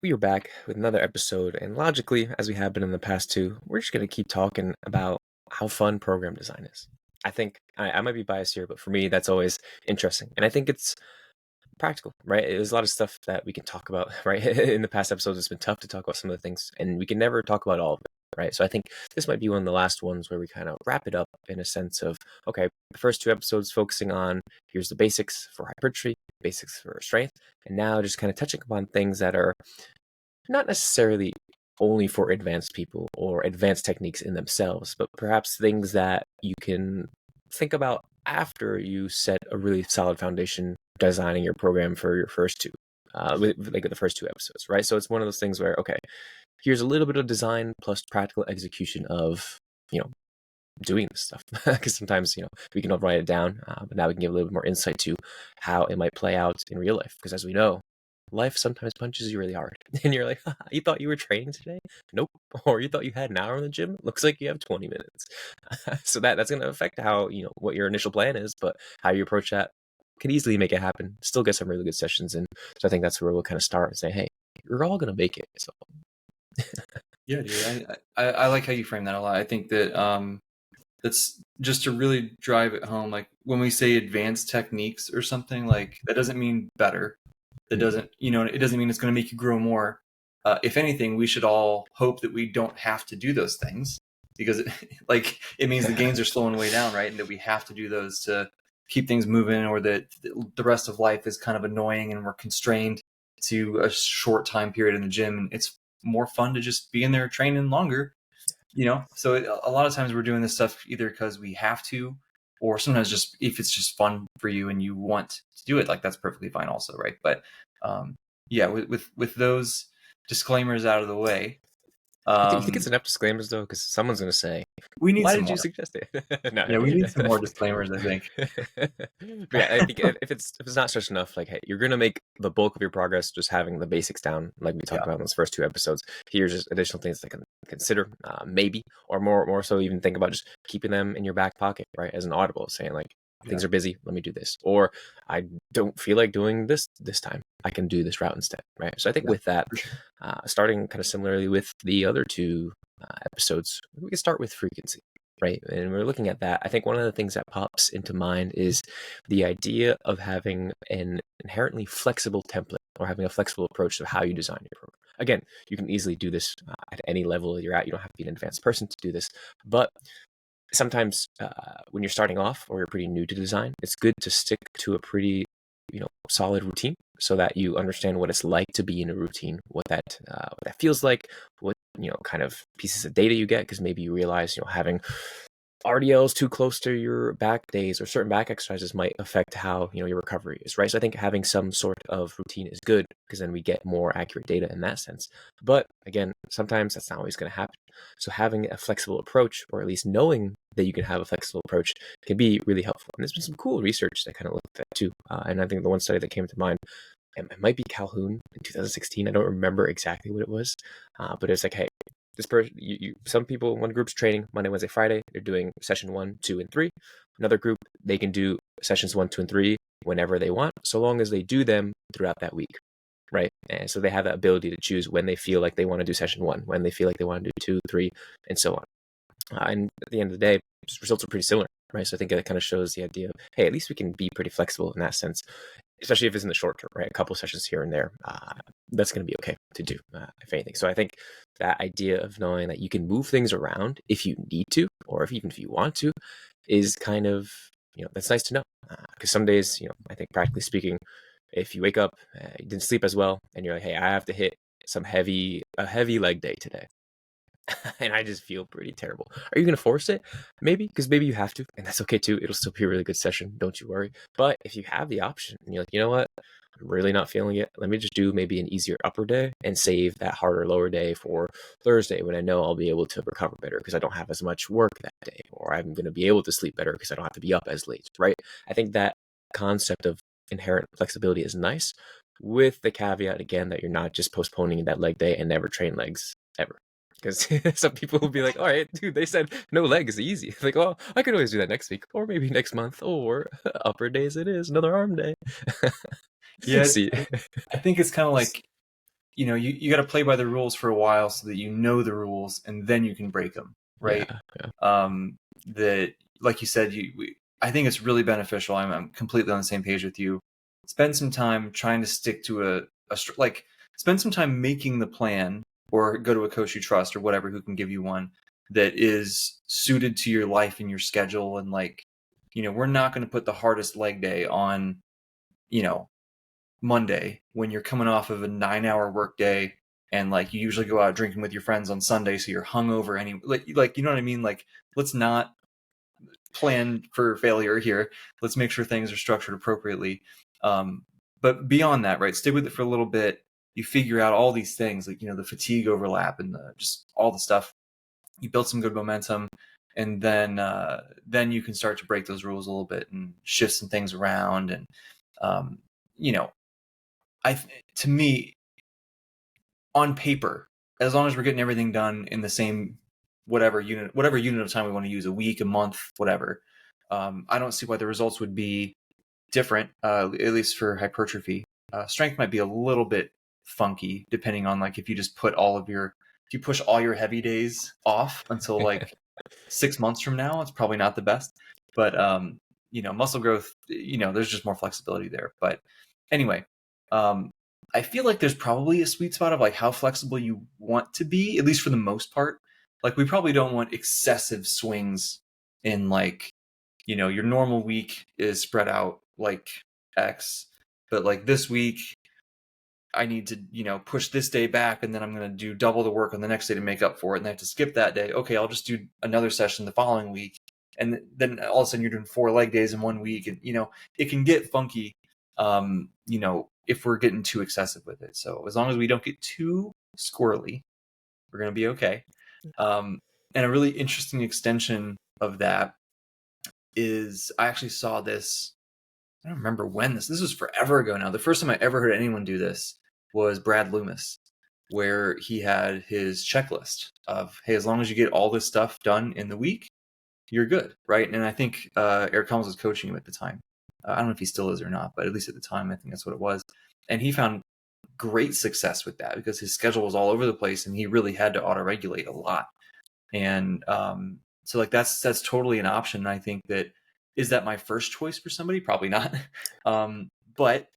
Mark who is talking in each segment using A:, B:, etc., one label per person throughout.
A: We are back with another episode, and logically, as we have been in the past two, we're just going to keep talking about how fun program design is. I think I might be biased here, but for me, that's always interesting. And I think it's practical, right? There's a lot of stuff that we can talk about, right? In the past episodes, it's been tough to talk about some of the things, and we can never talk about all of it, right? So I think this might be one of the last ones where we kind of wrap it up in a sense of, okay, the first two episodes focusing on here's the basics for hypertrophy, basics for strength, and now just kind of touching upon things that are not necessarily only for advanced people or advanced techniques in themselves, but perhaps things that you can think about after you set a really solid foundation designing your program for your first two, like the first two episodes, right? So it's one of those things where, okay, here's a little bit of design plus practical execution of, you know, doing this stuff. Because sometimes, we can all write it down, but now we can give a little bit more insight to how it might play out in real life. Because as we know, life sometimes punches you really hard, and you're like, "You thought you were training today? Nope." Or you thought you had an hour in the gym? Looks like you have 20 minutes. So that's going to affect how what your initial plan is, but how you approach that could easily make it happen. Still get some really good sessions in. So I think that's where we'll kind of start and say, "Hey, you're all going to make it." So
B: Yeah, dude, I like how you frame that a lot. I think that that's just to really drive it home. Like when we say advanced techniques or something, like that doesn't mean better. That doesn't, it doesn't mean it's going to make you grow more. If anything, we should all hope that we don't have to do those things because it means the gains are slowing way down, right? And that we have to do those to keep things moving, or that the rest of life is kind of annoying and we're constrained to a short time period in the gym. And it's more fun to just be in there training longer, So a lot of times we're doing this stuff either because we have to, or sometimes just if it's just fun for you and you want to do it, like that's perfectly fine also, right? But yeah, with those disclaimers out of the way,
A: you think it's enough disclaimers though? Because someone's going to say,
B: we need
A: "Why
B: some
A: did you
B: more.
A: suggest it?" No.
B: Yeah, we need some more disclaimers, I think.
A: But yeah, I think if it's not stretched enough, like, hey, you're gonna make the bulk of your progress just having the basics down, like we talked
B: Yeah,
A: about in those first two episodes. Here's just additional things to consider, maybe, or more so, even think about just keeping them in your back pocket, right? As an audible, saying like,
B: yeah,
A: things are busy, let me do this, or I don't feel like doing this time, I can do this route instead, right? So I think
B: yeah,
A: with that,
B: for sure.
A: starting kind of similarly with the other two episodes, we can start with frequency, right? And we're looking at that. I think one of the things that pops into mind is the idea of having an inherently flexible template or having a flexible approach to how you design your program. Again, you can easily do this at any level you're at. You don't have to be an advanced person to do this, but sometimes when you're starting off or you're pretty new to design, it's good to stick to a pretty solid routine so that you understand what it's like to be in a routine, what that feels like, what kind of pieces of data you get, because maybe you realize having RDLs too close to your back days or certain back exercises might affect how your recovery is, right? So I think having some sort of routine is good because then we get more accurate data in that sense. But again, sometimes that's not always going to happen. So having a flexible approach, or at least knowing that you can have a flexible approach, can be really helpful. And there's been some cool research that kind of looked at that too. And I think the one study that came to mind, it might be Calhoun in 2016. I don't remember exactly what it was, but it's like, hey, this person, some people, one group's training Monday, Wednesday, Friday. They're doing session 1, 2, and 3. Another group, they can do sessions 1, 2, and 3 whenever they want, so long as they do them throughout that week, right? And so they have that ability to choose when they feel like they want to do session 1, when they feel like they want to do 2, 3, and so on. And at the end of the day, results are pretty similar, right? So I think that kind of shows the idea of, hey, at least we can be pretty flexible in that sense, especially if it's in the short term, right? A couple sessions here and there, that's going to be okay to do, if anything. So I think that idea of knowing that you can move things around if you need to, or even if you want to, is kind of, that's nice to know. Because some days, I think practically speaking, if you wake up, you didn't sleep as well, and you're like, hey, I have to hit a heavy leg day today. And I just feel pretty terrible. Are you going to force it? Maybe, because maybe you have to, and that's okay too. It'll still be a really good session. Don't you worry. But if you have the option and you're like, you know what? I'm really not feeling it. Let me just do maybe an easier upper day and save that harder lower day for Thursday when I know I'll be able to recover better because I don't have as much work that day, or I'm going to be able to sleep better because I don't have to be up as late, right? I think that concept of inherent flexibility is nice, with the caveat again that you're not just postponing that leg day and never train legs ever. Because some people will be like, all right, dude, they said no legs easy. Like, well, I could always do that next week, or maybe next month, or upper days it is, another arm day.
B: Yeah,
A: See,
B: I think it's kind of like you got to play by the rules for a while so that you know the rules and then you can break them, right?
A: Yeah.
B: That, like you said, I think it's really beneficial. I'm completely on the same page with you. Spend some time trying to stick to like spend some time making the plan, or go to a coach you trust or whatever who can give you one that is suited to your life and your schedule. And like, we're not going to put the hardest leg day on, you know, Monday when you're coming off of a 9-hour work day, and like you usually go out drinking with your friends on Sunday, so you're hungover like you know what I mean? Like, let's not plan for failure here. Let's make sure things are structured appropriately. But beyond that, right, stay with it for a little bit. You figure out all these things, like, the fatigue overlap and just all the stuff. You build some good momentum, and then you can start to break those rules a little bit and shift some things around. And um, you know, to me, on paper, as long as we're getting everything done in the same whatever unit of time we want to use, a week, a month, whatever, I don't see why the results would be different, at least for hypertrophy. Strength might be a little bit funky depending on, like, if you just if you push all your heavy days off until like 6 months from now, it's probably not the best. But muscle growth, there's just more flexibility there. But anyway, I feel like there's probably a sweet spot of like how flexible you want to be, at least for the most part. Like, we probably don't want excessive swings in, like, your normal week is spread out like X, but like this week I need to, push this day back, and then I'm going to do double the work on the next day to make up for it. And I have to skip that day. Okay, I'll just do another session the following week. And then all of a sudden you're doing 4 leg days in 1 week. And, it can get funky, if we're getting too excessive with it. So as long as we don't get too squirrely, we're going to be okay. And a really interesting extension of that is, I actually saw this, I don't remember when this was forever ago now. The first time I ever heard anyone do this was Brad Loomis, where he had his checklist of, hey, as long as you get all this stuff done in the week, you're good, right? And I think Eric Helms was coaching him at the time. I don't know if he still is or not, but at least at the time, I think that's what it was. And he found great success with that because his schedule was all over the place and he really had to auto-regulate a lot. And so like that's totally an option. I think that, is that my first choice for somebody? Probably not. But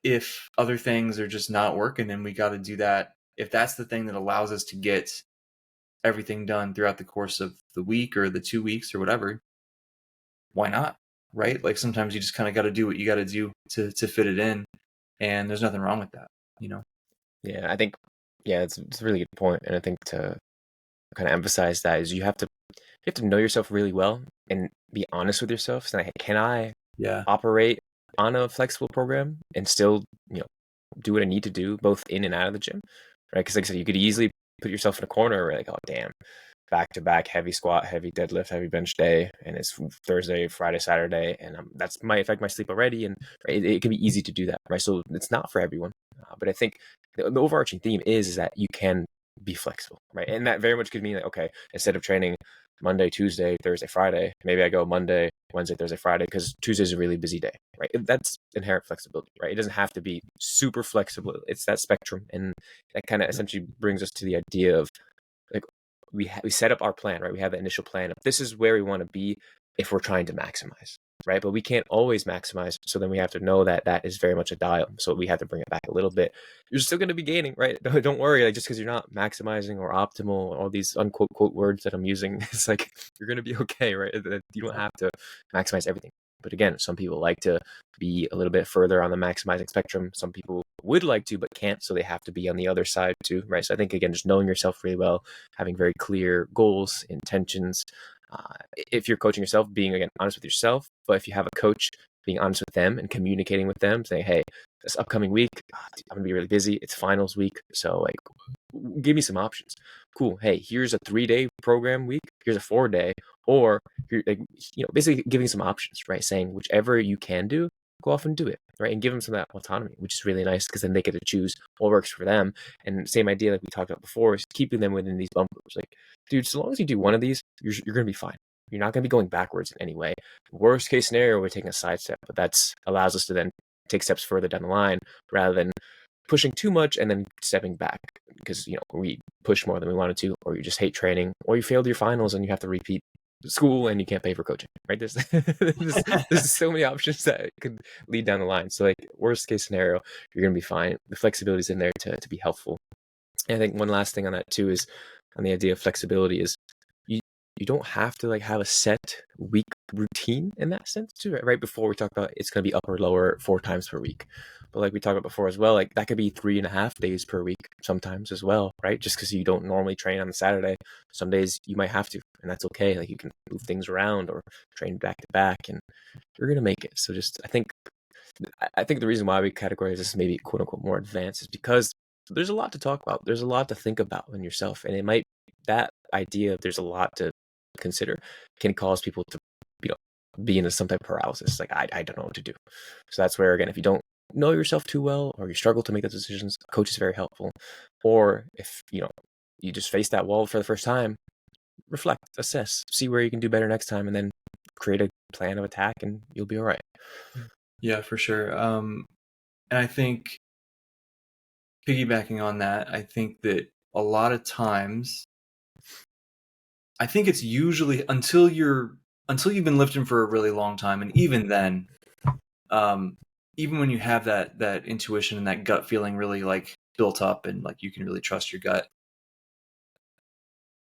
B: if other things are just not working and we got to do that, if that's the thing that allows us to get everything done throughout the course of the week or the 2 weeks or whatever, why not? Right? Like, sometimes you just kind of got to do what you got to do to fit it in, and there's nothing wrong with that,
A: Yeah, I think, it's a really good point. And I think to kind of emphasize that is you have to know yourself really well and be honest with yourself. So, like, can I operate on a flexible program and still, do what I need to do both in and out of the gym, right? Because like I said, you could easily put yourself in a corner where, like, oh damn, back to back heavy squat, heavy deadlift, heavy bench day, and it's Thursday, Friday, Saturday, and that's might affect my sleep already, and right, it can be easy to do that, right? So it's not for everyone, but I think the overarching theme is that you can be flexible, right? And that very much could mean that, okay, instead of training Monday, Tuesday, Thursday, Friday, maybe I go Monday, Wednesday, Thursday, Friday, because Tuesday's a really busy day, right? That's inherent flexibility, right? It doesn't have to be super flexible. It's that spectrum. And that kind of essentially brings us to the idea of, like, we set up our plan, right? We have the initial plan of this is where we want to be if we're trying to maximize, right? But we can't always maximize. So then we have to know that that is very much a dial. So we have to bring it back a little bit. You're still going to be gaining, right? Don't worry. Like, just because you're not maximizing or optimal, all these unquote quote words that I'm using, it's like, you're going to be okay, right? You don't have to maximize everything. But again, some people like to be a little bit further on the maximizing spectrum. Some people would like to, but can't. So they have to be on the other side too, right? So I think, again, just knowing yourself really well, having very clear goals, intentions. If you're coaching yourself, being, again, honest with yourself. But if you have a coach, being honest with them and communicating with them, saying, hey, this upcoming week, I'm going to be really busy. It's finals week. So, like, give me some options. Cool. Hey, here's a 3-day program week. Here's a 4-day. Or, like, basically giving some options, right? Saying whichever you can do, go off and do it, right? And give them some of that autonomy, which is really nice because then they get to choose what works for them. And same idea like we talked about before is keeping them within these bumpers. Like, dude, so long as you do one of these, you're going to be fine. You're not going to be going backwards in any way. Worst case scenario, we're taking a side step, but that's allows us to then take steps further down the line rather than pushing too much and then stepping back because we push more than we wanted to, or you just hate training, or you failed your finals and you have to repeat school and you can't pay for coaching, right? There's so many options that could lead down the line. So like worst case scenario, you're gonna be fine. The flexibility is in there to be helpful. And I think one last thing on that too is on the idea of flexibility is you don't have to like have a set week routine in that sense too. Right before we talked about it's going to be up or lower 4 times per week, but like we talked about before as well, like that could be 3.5 days per week sometimes as well, right? Just because you don't normally train on a Saturday, some days you might have to, and that's okay. Like you can move things around or train back to back, and you're gonna make it. So just I think the reason why we categorize this maybe quote unquote more advanced is because there's a lot to talk about. There's a lot to think about in yourself, and it might that idea of there's a lot to consider can cause people to be in some type of paralysis, like I don't know what to do. So that's where, again, if you don't know yourself too well, or you struggle to make those decisions, a coach is very helpful. Or if you just face that wall for the first time, reflect, assess, see where you can do better next time, and then create a plan of attack and you'll be all right.
B: Yeah, for sure. And I think piggybacking on that, I think that a lot of times, I think it's usually until you've been lifting for a really long time, and even then, even when you have that intuition and that gut feeling really like built up, and like you can really trust your gut,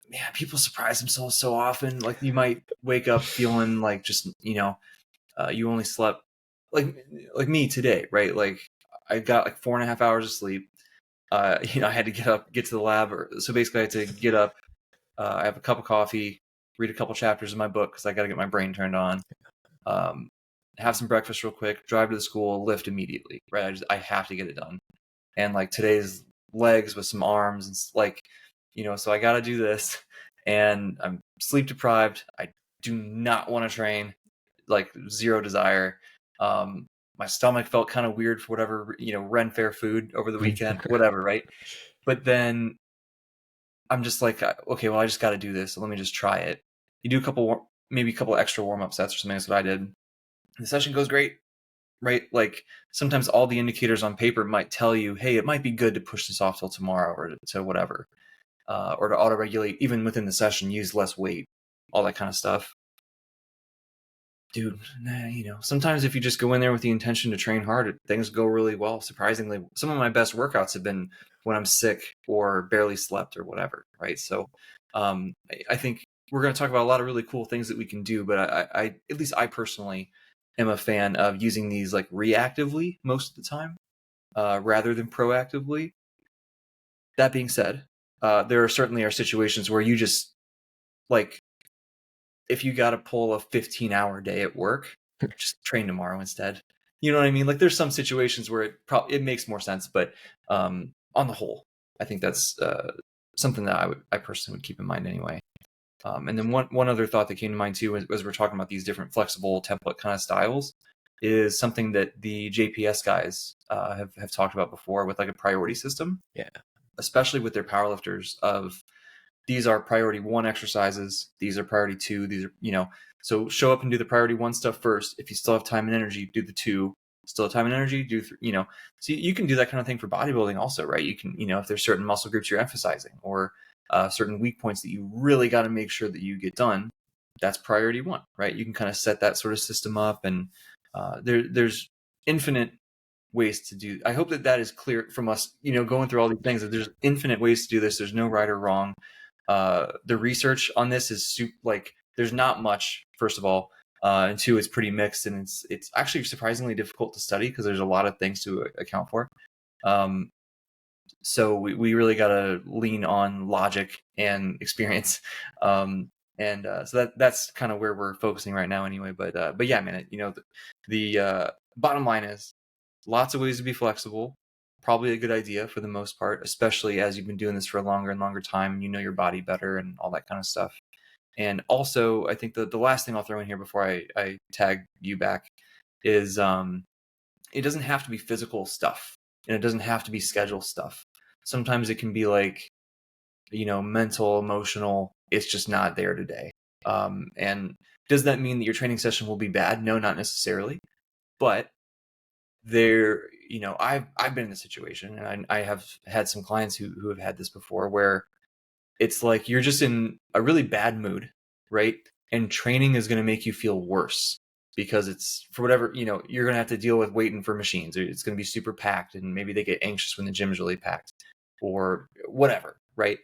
B: man, people surprise themselves so often. Like you might wake up feeling like just you only slept like me today, right? Like I got like 4.5 hours of sleep. I had to get to the lab, so basically I had to get up. I have a cup of coffee, read a couple chapters of my book because I got to get my brain turned on. Have some breakfast real quick, drive to the school, lift immediately. Right, I have to get it done. And like today's legs with some arms, and like so I got to do this. And I'm sleep deprived. I do not want to train. Like zero desire. My stomach felt kind of weird for whatever Ren Fair food over the weekend, whatever, right? But then I'm just like, okay, well, I just got to do this. So let me just try it. You do maybe a couple extra warm-up sets or something. That's what I did. The session goes great, right? Like sometimes all the indicators on paper might tell you, hey, it might be good to push this off till tomorrow or to whatever, or to auto-regulate even within the session, use less weight, all that kind of stuff. Dude, sometimes if you just go in there with the intention to train hard, things go really well. Surprisingly, some of my best workouts have been when I'm sick or barely slept or whatever, right? So I think we're going to talk about a lot of really cool things that we can do, but I at least I personally am a fan of using these like reactively most of the time rather than proactively. That being said, there certainly are situations where you just like, if you got to pull a 15-hour day at work, just train tomorrow instead. You know what I mean? Like there's some situations where it makes more sense, but on the whole, I think that's something that I personally would keep in mind anyway. And then one other thought that came to mind too, as we're talking about these different flexible template kind of styles, is something that the JPS guys have talked about before with like a priority system.
A: Yeah.
B: Especially with their powerlifters of, these are priority 1 exercises. These are priority 2. These are, so show up and do the priority 1 stuff first. If you still have time and energy, do the 2. Still have time and energy, do, so you can do that kind of thing for bodybuilding also, right? You can, if there's certain muscle groups you're emphasizing or certain weak points that you really got to make sure that you get done, that's priority 1, right? You can kind of set that sort of system up, and there's infinite ways to do. I hope that is clear from us, going through all these things, that there's infinite ways to do this. There's no right or wrong. The research on this is like there's not much, first of all, and 2, it's pretty mixed, and it's actually surprisingly difficult to study because there's a lot of things to account for. So we really got to lean on logic and experience, so that's kind of where we're focusing right now anyway. But yeah, man, the bottom line is lots of ways to be flexible. Probably a good idea for the most part, especially as you've been doing this for a longer and longer time, your body better and all that kind of stuff. And also, I think the last thing I'll throw in here before I tag you back is it doesn't have to be physical stuff, and it doesn't have to be schedule stuff. Sometimes it can be like, mental, emotional, it's just not there today. And does that mean that your training session will be bad? No, not necessarily. But I've been in this situation, and I have had some clients who have had this before, where it's like you're just in a really bad mood, right? And training is going to make you feel worse because it's, for whatever, you're going to have to deal with waiting for machines. It's going to be super packed, and maybe they get anxious when the gym's really packed or whatever, right?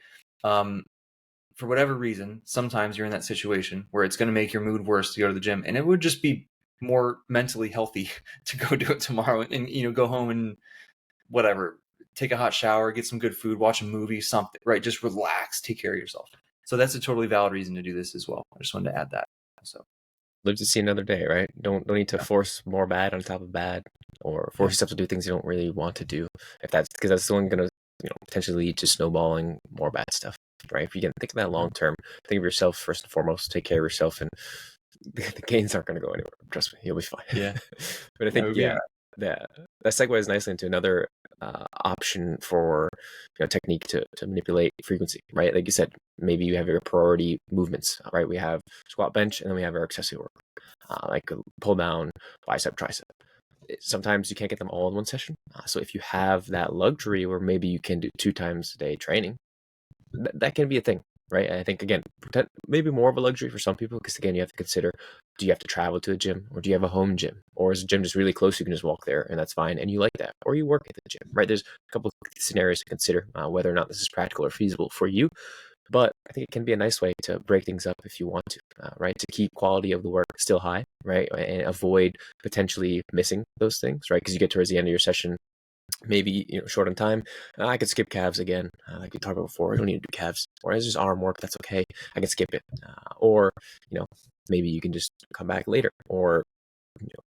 B: For whatever reason, sometimes you're in that situation where it's going to make your mood worse to go to the gym, and it would just be more mentally healthy to go do it tomorrow and go home and whatever, take a hot shower, get some good food, watch a movie, something, right? Just relax, take care of yourself. So that's a totally valid reason to do this as well. I just wanted to add that. So
A: Live to see another day, right? Don't need to
B: yeah.
A: force more bad on top of bad, or force
B: Yeah.
A: yourself to do things you don't really want to do. If that's because that's only going to potentially lead to snowballing more bad stuff, right? If you can think of that long term, think of yourself first and foremost, take care of yourself, and the gains aren't going to go anywhere. Trust me, you'll be fine.
B: Yeah.
A: But I think that segues nicely into another option for technique to manipulate frequency, right? Like you said, maybe you have your priority movements, right? We have squat, bench, and then we have our accessory work, like pull down, bicep, tricep. Sometimes you can't get them all in one session. So if you have that luxury where maybe you can do 2 times a day training, that can be a thing, right? And I think, again, maybe more of a luxury for some people, because again, you have to consider, do you have to travel to a gym, or do you have a home gym, or is a gym just really close, you can just walk there and that's fine, and you like that, or you work at the gym, right? There's a couple of scenarios to consider whether or not this is practical or feasible for you. But I think it can be a nice way to break things up if you want to, right? To keep quality of the work still high, right? And avoid potentially missing those things, right? Because you get towards the end of your session, maybe short on time. I could skip calves again, like we talked about before. I don't need to do calves, or it's just arm work. That's okay. I can skip it, or maybe you can just come back later, or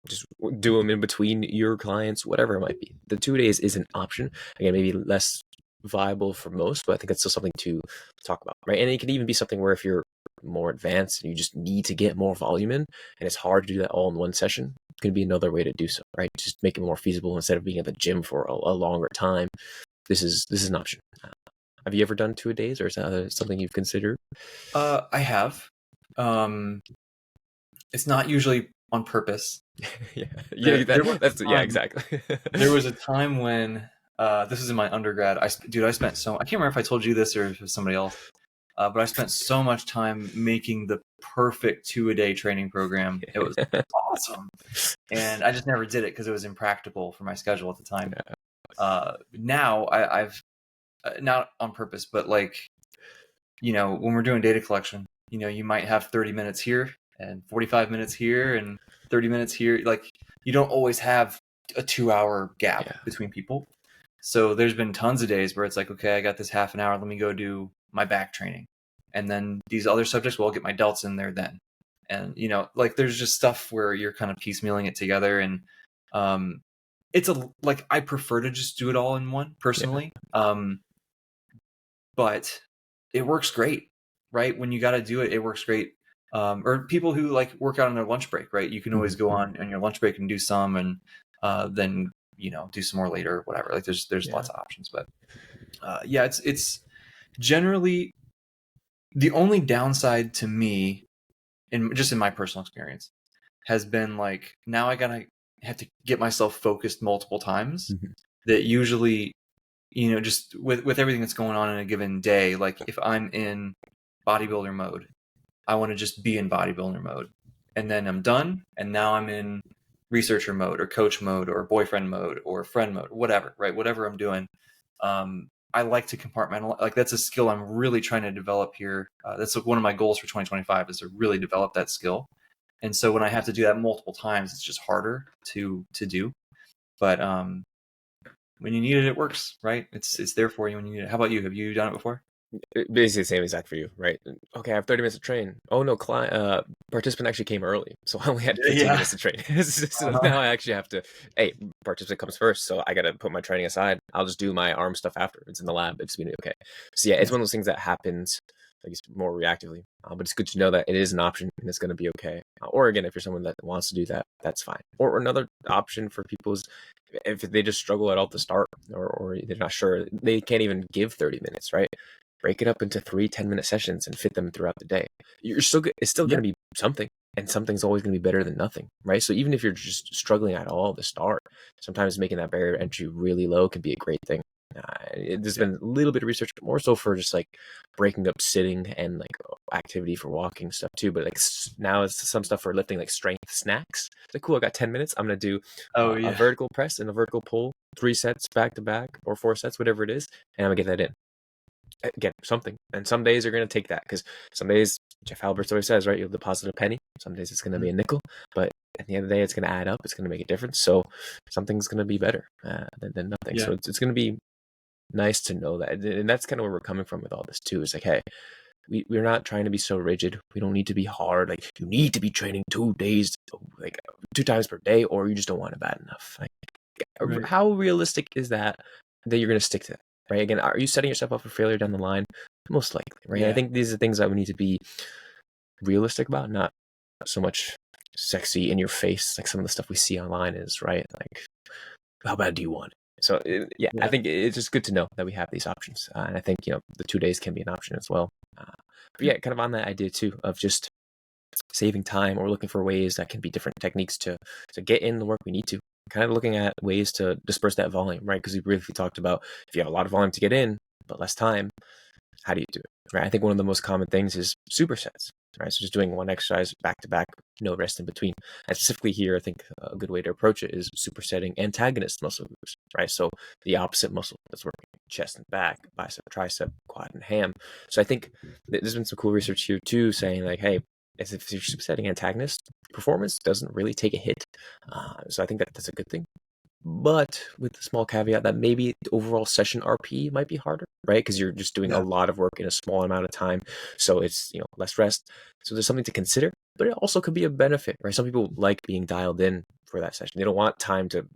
A: just do them in between your clients, whatever it might be. The 2 days is an option. Again, maybe less viable for most, but I think it's still something to talk about, right? And it can even be something where if you're more advanced and you just need to get more volume in, and it's hard to do that all in one session, could be another way to do so, right? Just make it more feasible instead of being at the gym for a longer time. This is an option. Have you ever done 2 days, or is that something you've considered?
B: I have. It's not usually on purpose. Exactly. There was a time when this was in my undergrad. I spent I can't remember if I told you this or if it was somebody else. But I spent so much time making the perfect 2-a-day training program. It was awesome. And I just never did it because it was impractical for my schedule at the time. Now I've not on purpose, but when we're doing data collection, you might have 30 minutes here and 45 minutes here and 30 minutes here. Like, you don't always have a 2-hour gap between people. So there's been tons of days where it's like, okay, I got this half an hour. Let me go do my back training. And then these other subjects, well, I'll get my delts in there then. And, there's just stuff where you're kind of piecemealing it together. And I prefer to just do it all in one personally. But it works great, right? When you got to do it, it works great. Or people who work out on their lunch break, right? You can always go on your lunch break and do some, and then do some more later or whatever. There's lots of options, but it's generally the only downside to me, in my personal experience, has been now I have to get myself focused multiple times. That usually, just with everything that's going on in a given day, if I'm in bodybuilder mode, I want to just be in bodybuilder mode, and then I'm done, and now I'm in researcher mode or coach mode or boyfriend mode or friend mode, whatever, right? Whatever I'm doing. I like to compartmentalize. That's a skill I'm really trying to develop here. That's one of my goals for 2025 is to really develop that skill. And so when I have to do that multiple times, it's just harder to do. But when you need it, it works, right? It's there for you when you need it. How about you? Have you done it before?
A: Basically the same exact for you, right? Okay, I have 30 minutes to train. Oh no, participant actually came early, so I only had 15 minutes to train. So now I actually have to, hey, participant comes first, so I gotta put my training aside. I'll just do my arm stuff after. It's in the lab. It's gonna be okay. So it's one of those things that happens, I guess, more reactively. But it's good to know that it is an option and it's gonna be okay. Or again, if you're someone that wants to do that, that's fine. Or another option for people is if they just struggle at all to start, or they're not sure, they can't even give 30 minutes, right? break it up into 3 10-minute sessions and fit them throughout the day. It's still
B: Yeah.
A: going to be something, and something's always going to be better than nothing, right? So even if you're just struggling at all to start, sometimes making that barrier to entry really low can be a great thing. There's been a little bit of research, more so for just like breaking up sitting and like activity for walking stuff too. But like now it's some stuff for lifting, like strength snacks. It's like, cool, I got 10 minutes. I'm going to do
B: Oh
A: a
B: yeah.
A: vertical press and a vertical pull, 3 sets back to back or 4 sets, whatever it is. And I'm going to get that in. Again, something. And some days you're going to take that because some days, Jeff Alberts always says, right, you'll deposit a penny. Some days it's going to be a nickel. But at the end of the day, it's going to add up. It's going to make a difference. So something's going to be better than nothing.
B: Yeah.
A: So it's going to be nice to know that. And that's kind of where we're coming from with all this too. It's like, hey, we're not trying to be so rigid. We don't need to be hard. Like, you need to be training 2 days, like 2 times per day, or you just don't want it bad enough. Like,
B: Right.
A: how realistic is that you're going to stick to that? Right? Again, are you setting yourself up for failure down the line? Most likely, right?
B: Yeah.
A: I think these are things that we need to be realistic about, not so much sexy in your face like some of the stuff we see online is, right? Like, how bad do you want it? So I think it's just good to know that we have these options, and I think the 2 days can be an option as well. But yeah, kind of on that idea too of just saving time or looking for ways that can be different techniques to get in the work we need to. Kind of looking at ways to disperse that volume, right? Because we briefly talked about if you have a lot of volume to get in but less time, how do you do it, right? I think one of the most common things is supersets, right? So just doing one exercise back to back, no rest in between. And specifically here, I think a good way to approach it is supersetting antagonist muscle groups, right? So the opposite muscle that's working, chest and back, bicep, tricep, quad, and ham. So I think there's been some cool research here too, saying like, hey, as if you're supersetting antagonist, performance doesn't really take a hit. So I think that's a good thing. But with the small caveat that maybe the overall session RP might be harder, right? Because you're just doing a lot of work in a small amount of time. So it's, less rest. So there's something to consider, but it also could be a benefit, right? Some people like being dialed in for that session. They don't want time to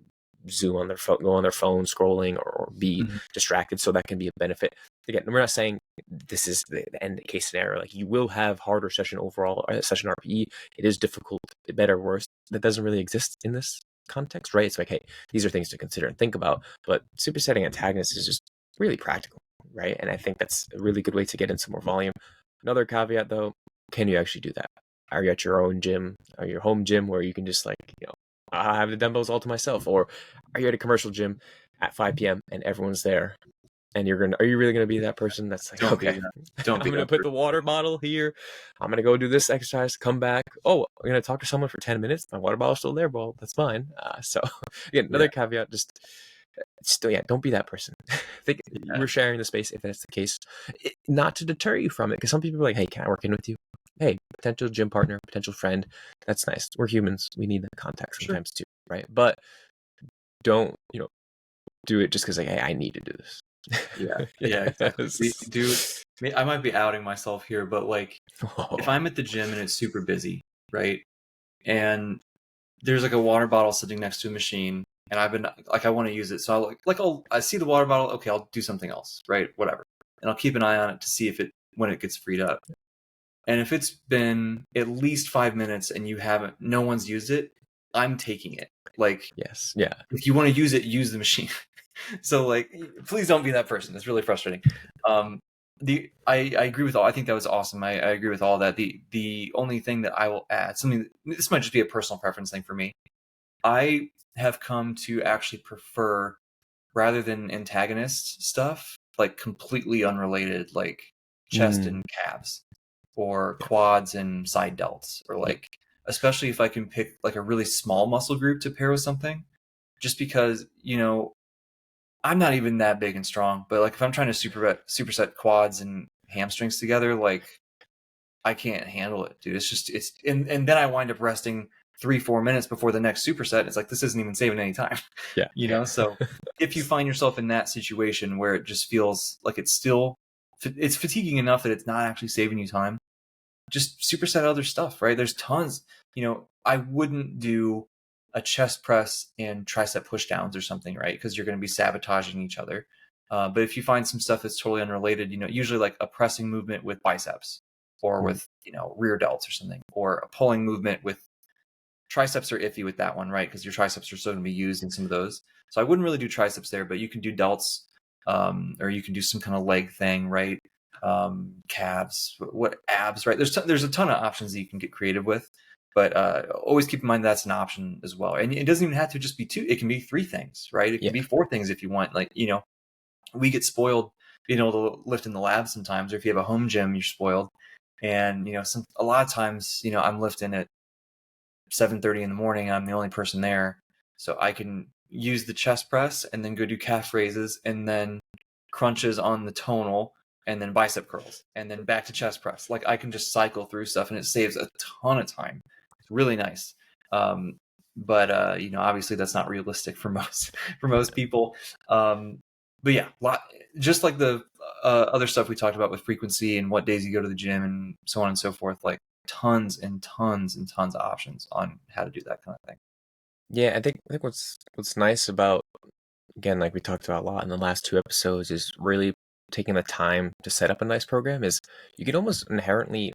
A: zoom on their phone, go on their phone scrolling or be distracted. So that can be a benefit. Again, we're not saying this is the end case scenario. Like, you will have harder session overall, session RPE. It is difficult, better, worse. That doesn't really exist in this context, right? It's like, hey, these are things to consider and think about. But supersetting antagonists is just really practical, right? And I think that's a really good way to get in some more volume. Another caveat though, can you actually do that? Are you at your own gym or your home gym where you can just like, I have the dumbbells all to myself? Or are you at a commercial gym at 5 p.m. and everyone's there? And are you really going to be that person that's like,
B: Don't be
A: okay,
B: that.
A: I'm going to put the water bottle here. I'm going to go do this exercise, come back. Oh, I'm going to talk to someone for 10 minutes. My water bottle's still there, bro. That's fine. So again, another caveat, just still, don't be that person. I think we're sharing the space if that's the case, not to deter you from it. Because some people are like, hey, can I work in with you? Hey, potential gym partner, potential friend. That's nice. We're humans. We need that contact sometimes too, right? But don't, do it just because like, hey, I need to do this.
B: Yeah, exactly. Dude, I might be outing myself here, but like, if I'm at the gym and it's super busy, right, and there's like a water bottle sitting next to a machine, and I've been like, I want to use it, so I see the water bottle, okay, I'll do something else, right, whatever, and I'll keep an eye on it to see when it gets freed up. And if it's been at least 5 minutes and no one's used it, I'm taking it. Like,
A: yes, yeah.
B: If you want to use it, use the machine. So like, please don't be that person. It's really frustrating. I agree with all. I think that was awesome. I agree with all that. The only thing that I will add, this might just be a personal preference thing for me. I have come to actually prefer, rather than antagonist stuff, like completely unrelated, like chest and calves, or quads and side delts, or like, especially if I can pick like a really small muscle group to pair with something, just because, I'm not even that big and strong, but like if I'm trying to superset quads and hamstrings together, like I can't handle it, dude. And then I wind up resting 3-4 minutes before the next superset. It's like, this isn't even saving any time.
A: Yeah.
B: So if you find yourself in that situation where it just feels like it's fatiguing enough that it's not actually saving you time, just superset other stuff, right? There's tons. I wouldn't do a chest press and tricep push downs or something, right? Because you're going to be sabotaging each other. But if you find some stuff that's totally unrelated, usually like a pressing movement with biceps, or with, rear delts or something, or a pulling movement with triceps are iffy with that one, right? Because your triceps are still going to be used in some of those. So I wouldn't really do triceps there, but you can do delts, or you can do some kind of leg thing, right? calves, what abs, right? There's a ton of options that you can get creative with, but always keep in mind that's an option as well. And it doesn't even have to just be 2; it can be 3 things, right? It can
A: Yeah.
B: be 4 things if you want. Like, we get spoiled being able to lift in the lab sometimes, or if you have a home gym, you're spoiled. And a lot of times, I'm lifting at 7:30 in the morning. I'm the only person there, so I can use the chest press and then go do calf raises and then crunches on the tonal and then bicep curls and then back to chest press. Like, I can just cycle through stuff and it saves a ton of time. It's really nice. But obviously that's not realistic for most people. But yeah, just like the other stuff we talked about with frequency and what days you go to the gym and so on and so forth. Like, tons and tons and tons of options on how to do that kind of thing.
A: Yeah, I think what's nice about, again, like we talked about a lot in the last 2 episodes, is really taking the time to set up a nice program. Is you can almost inherently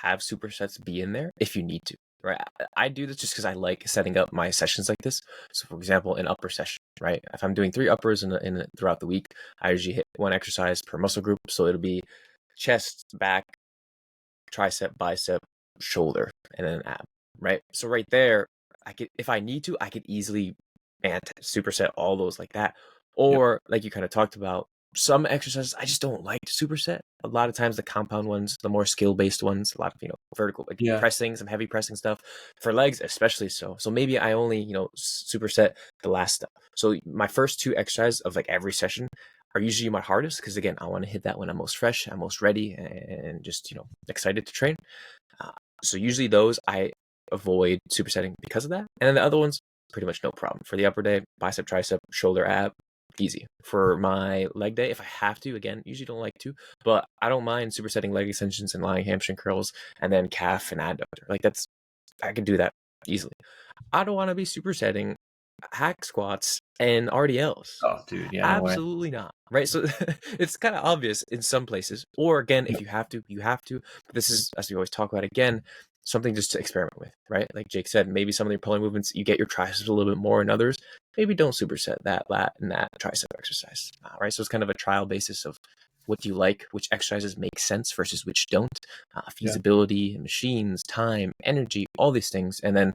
A: have supersets be in there if you need to, right? I do this just because I like setting up my sessions like this. So, for example, an upper session, right? If I'm doing 3 uppers throughout the week, I usually hit 1 exercise per muscle group. So it'll be chest, back, tricep, bicep, shoulder, and then ab, right? So right there, if I need to, I could easily superset all those like that.
B: Yep.
A: Or like you kind of talked about, some exercises I just don't like to superset. A lot of times the compound ones, the more skill-based ones, a lot of, vertical, like
B: Yeah.
A: pressing, some heavy pressing stuff. For legs, especially so. So maybe I only, superset the last stuff. So my first 2 exercises of like every session are usually my hardest, because again, I want to hit that when I'm most fresh, I'm most ready, and just, excited to train. So usually those I avoid supersetting because of that. And then the other ones, pretty much no problem. For the upper day, bicep, tricep, shoulder, ab, easy. For my leg day, if I have to, again, usually don't like to, but I don't mind supersetting leg extensions and lying hamstring curls, and then calf and adductor. Like, I can do that easily. I don't want to be supersetting hack squats and RDLs.
B: Oh, dude. Yeah, no way.
A: Absolutely not. Right. So it's kind of obvious in some places. Or again, if
B: Yep.
A: you have to, you have to. But this is, as we always talk about, again, something just to experiment with, right? Like Jake said, maybe some of your pulling movements, you get your triceps a little bit more, and others, maybe don't superset that lat and that tricep exercise. Right. So it's kind of a trial basis of what do you like, which exercises make sense versus which don't, feasibility, machines, time, energy, all these things. And then,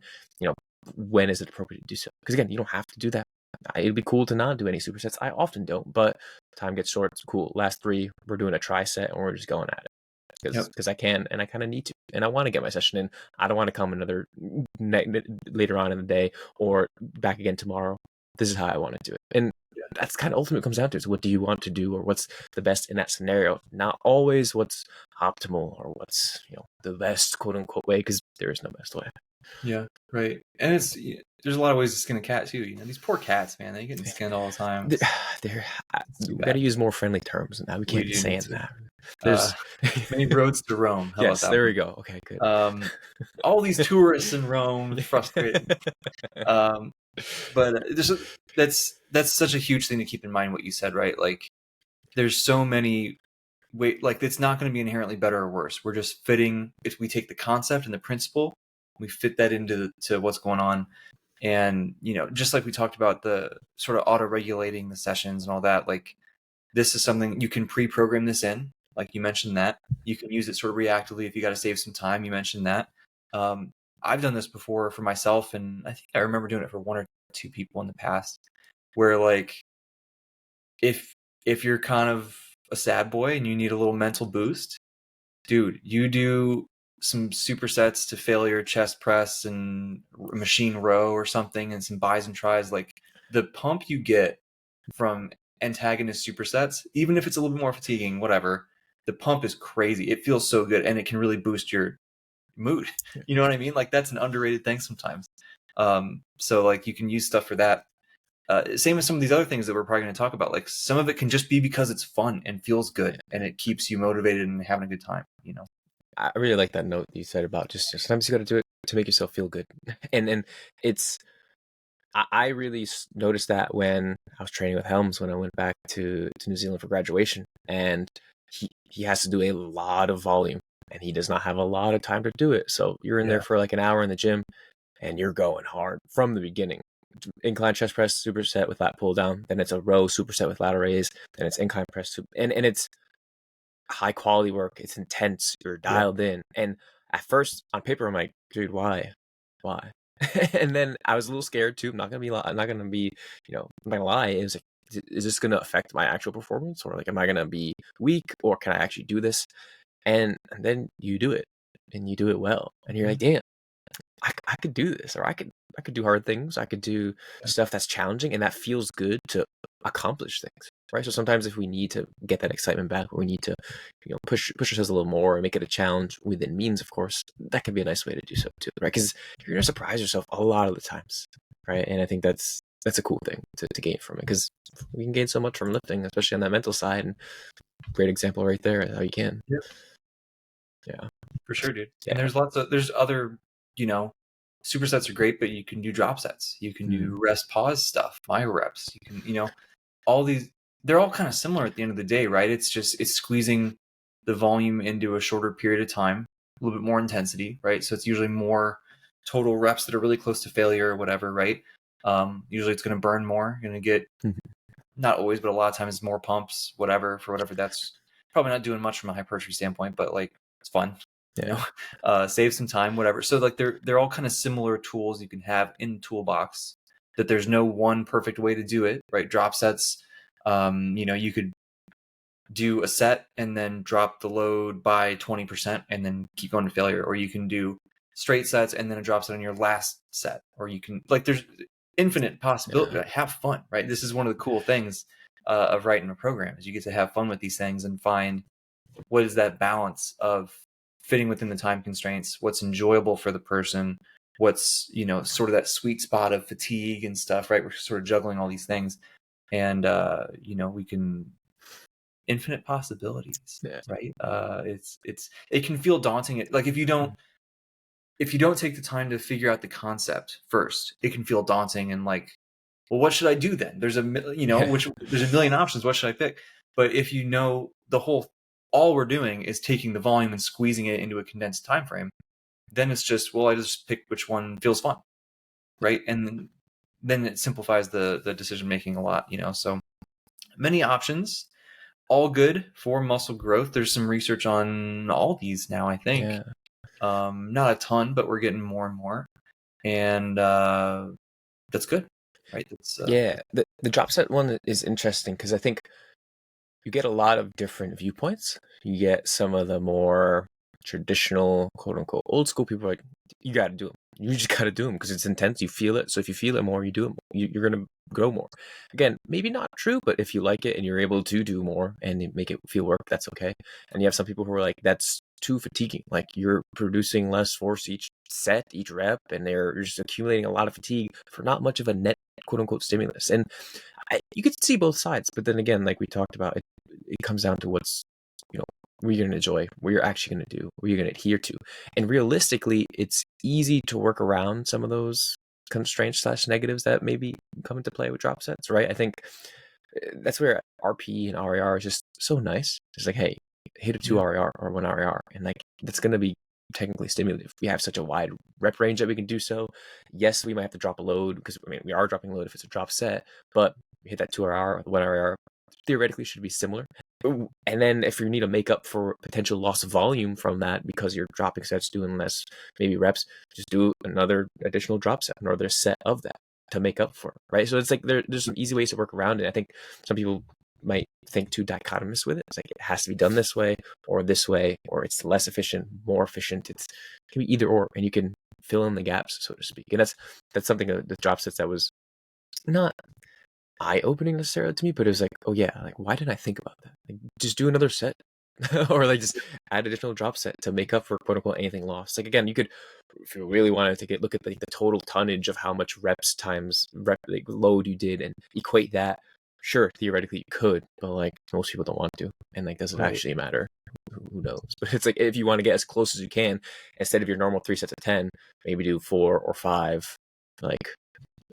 A: when is it appropriate to do so? Because again, you don't have to do that. It'd be cool to not do any supersets. I often don't, but time gets short. It's cool. Last 3, we're doing a tri-set and we're just going at it
B: Yep.
A: because I can and I kind of need to, and I want to get my session in. I don't want to come another later on in the day or back again tomorrow. This is how I want to do it, and that's kind of ultimately comes down to is what do you want to do, or what's the best in that scenario. Not always what's optimal or what's the best quote unquote way, because there is no best way.
B: Yeah, right. And there's a lot of ways to skin a cat too. These poor cats, man, they get skinned all the time.
A: We got to use more friendly terms now. We can't be
B: do need
A: saying
B: to.
A: that. There's
B: Many roads to Rome. How
A: yes,
B: about that
A: there
B: one?
A: we go. Okay, good.
B: All these tourists in Rome, frustrating. But that's such a huge thing to keep in mind. What you said, right? Like, there's so many like, it's not going to be inherently better or worse. We're just fitting. If we take the concept and the principle, we fit that into what's going on. And just like we talked about, the sort of auto regulating the sessions and all that, like, this is something you can pre-program this in. Like you mentioned, that you can use it sort of reactively if you got to save some time. You mentioned that. I've done this before for myself, and I think I remember doing it for 1 or 2 people in the past, where, like, if you're kind of a sad boy and you need a little mental boost, dude, you do some supersets to failure chest press and machine row or something, and some bis and tris. Like, the pump you get from antagonist supersets, even if it's a little bit more fatiguing, whatever, the pump is crazy. It feels so good, and it can really boost your mood. You know what I mean? Like, that's an underrated thing sometimes. So, like, you can use stuff for that. Same as some of these other things that we're probably going to talk about. Like, some of it can just be because it's fun and feels good, and it keeps you motivated and having a good time.
A: I really like that note you said about just sometimes you got to do it to make yourself feel good, and it's. I really noticed that when I was training with Helms when I went back to New Zealand for graduation, and he has to do a lot of volume, and he does not have a lot of time to do it. So you're in there for like an hour in the gym, and you're going hard from the beginning. Incline chest press superset with lat pull down, then it's a row superset with lateral raise, then it's incline press and it's high quality work. It's intense. You're dialed in. And at first on paper, I'm like, dude, why? And then I was a little scared too. I'm not gonna be, I'm not gonna be, I'm not gonna lie. It was like, is this gonna affect my actual performance, or like, am I gonna be weak, or can I actually do this? And then you do it, and you do it well, and you're like, damn, I could do this, or I could do hard things. I could do stuff that's challenging, and that feels good to accomplish things, right? So sometimes if we need to get that excitement back, or we need to, push ourselves a little more and make it a challenge within means, of course, that can be a nice way to do so too, right? Because you're gonna surprise yourself a lot of the times, right? And I think that's a cool thing to gain from it, because we can gain so much from lifting, especially on that mental side. And great example right there, how you can. Yeah,
B: for sure, dude.
A: Yeah.
B: And there's other, supersets are great, but you can do drop sets. You can do rest pause stuff, myo reps. You can, all these, they're all kind of similar at the end of the day, right? It's squeezing the volume into a shorter period of time, a little bit more intensity, right? So it's usually more total reps that are really close to failure or whatever, right? Usually it's going to burn more. You're going to get, not always, but a lot of times more pumps, whatever, for whatever. That's probably not doing much from a hypertrophy standpoint, but like, it's fun. Save some time, whatever. So like they're all kind of similar tools you can have in the toolbox, that there's no one perfect way to do it, right? Drop sets, you could do a set and then drop the load by 20% and then keep going to failure, or you can do straight sets and then a drop set on your last set, or you can, like, there's infinite possibility. Have fun, right? This is one of the cool things of writing a program, is you get to have fun with these things and find what is that balance of fitting within the time constraints, what's enjoyable for the person, what's, sort of that sweet spot of fatigue and stuff, right? We're sort of juggling all these things, and we can, infinite possibilities, right? It can feel daunting. Like if you don't take the time to figure out the concept first, it can feel daunting and like, well, what should I do then? There's there's a million options. What should I pick? But if you know all we're doing is taking the volume and squeezing it into a condensed time frame, then it's just, well, I just pick which one feels fun, right? And then it simplifies the decision making a lot, So many options, all good for muscle growth. There's some research on all these now, I think. Not a ton, but we're getting more and more, and that's good, right?
A: The drop set one is interesting, because I think you get a lot of different viewpoints. You get some of the more traditional, quote unquote, old school people like, you got to do them. You just got to do them because it's intense. You feel it. So if you feel it more, you do it more. You're going to grow more. Again, maybe not true, but if you like it and you're able to do more and make it feel work, that's okay. And you have some people who are like, that's too fatiguing. Like, you're producing less force each set, each rep, and you're just accumulating a lot of fatigue for not much of a net, quote unquote, stimulus. And you could see both sides, but then again, like we talked about, it comes down to what's, what you're going to enjoy, what you're actually going to do, what you're going to adhere to. And realistically, it's easy to work around some of those constraints / negatives that maybe come into play with drop sets, right? I think that's where RP and RAR is just so nice. It's like, hey, hit a 2 RAR or 1 RAR, and like, that's going to be technically stimulative. We have such a wide rep range that we can do so. Yes, we might have to drop a load, because we are dropping a load if it's a drop set, but we hit that 2 RAR or 1 RAR, theoretically should be similar. And then if you need to make up for potential loss of volume from that because you're dropping sets, doing less maybe reps, just do another additional drop set, another set of that to make up for it, right? So it's like there's some easy ways to work around it. I think some people might think too dichotomous with it. It's like, it has to be done this way, or it's less efficient, more efficient. It can be either or, and you can fill in the gaps, so to speak. And that's something the drop sets that was not eye-opening necessarily to me, but it was like, oh yeah, like, why didn't I think about that? Like, just do another set or like just add additional drop set to make up for, quote unquote, anything lost. Like, again, you could, if you really wanted to look at the total tonnage of how much reps times load you did and equate that, sure, theoretically you could, but like, most people don't want to, and like, does it actually matter? Who knows? But it's like, if you want to get as close as you can, instead of your normal 3 sets of 10, maybe do 4 or 5 like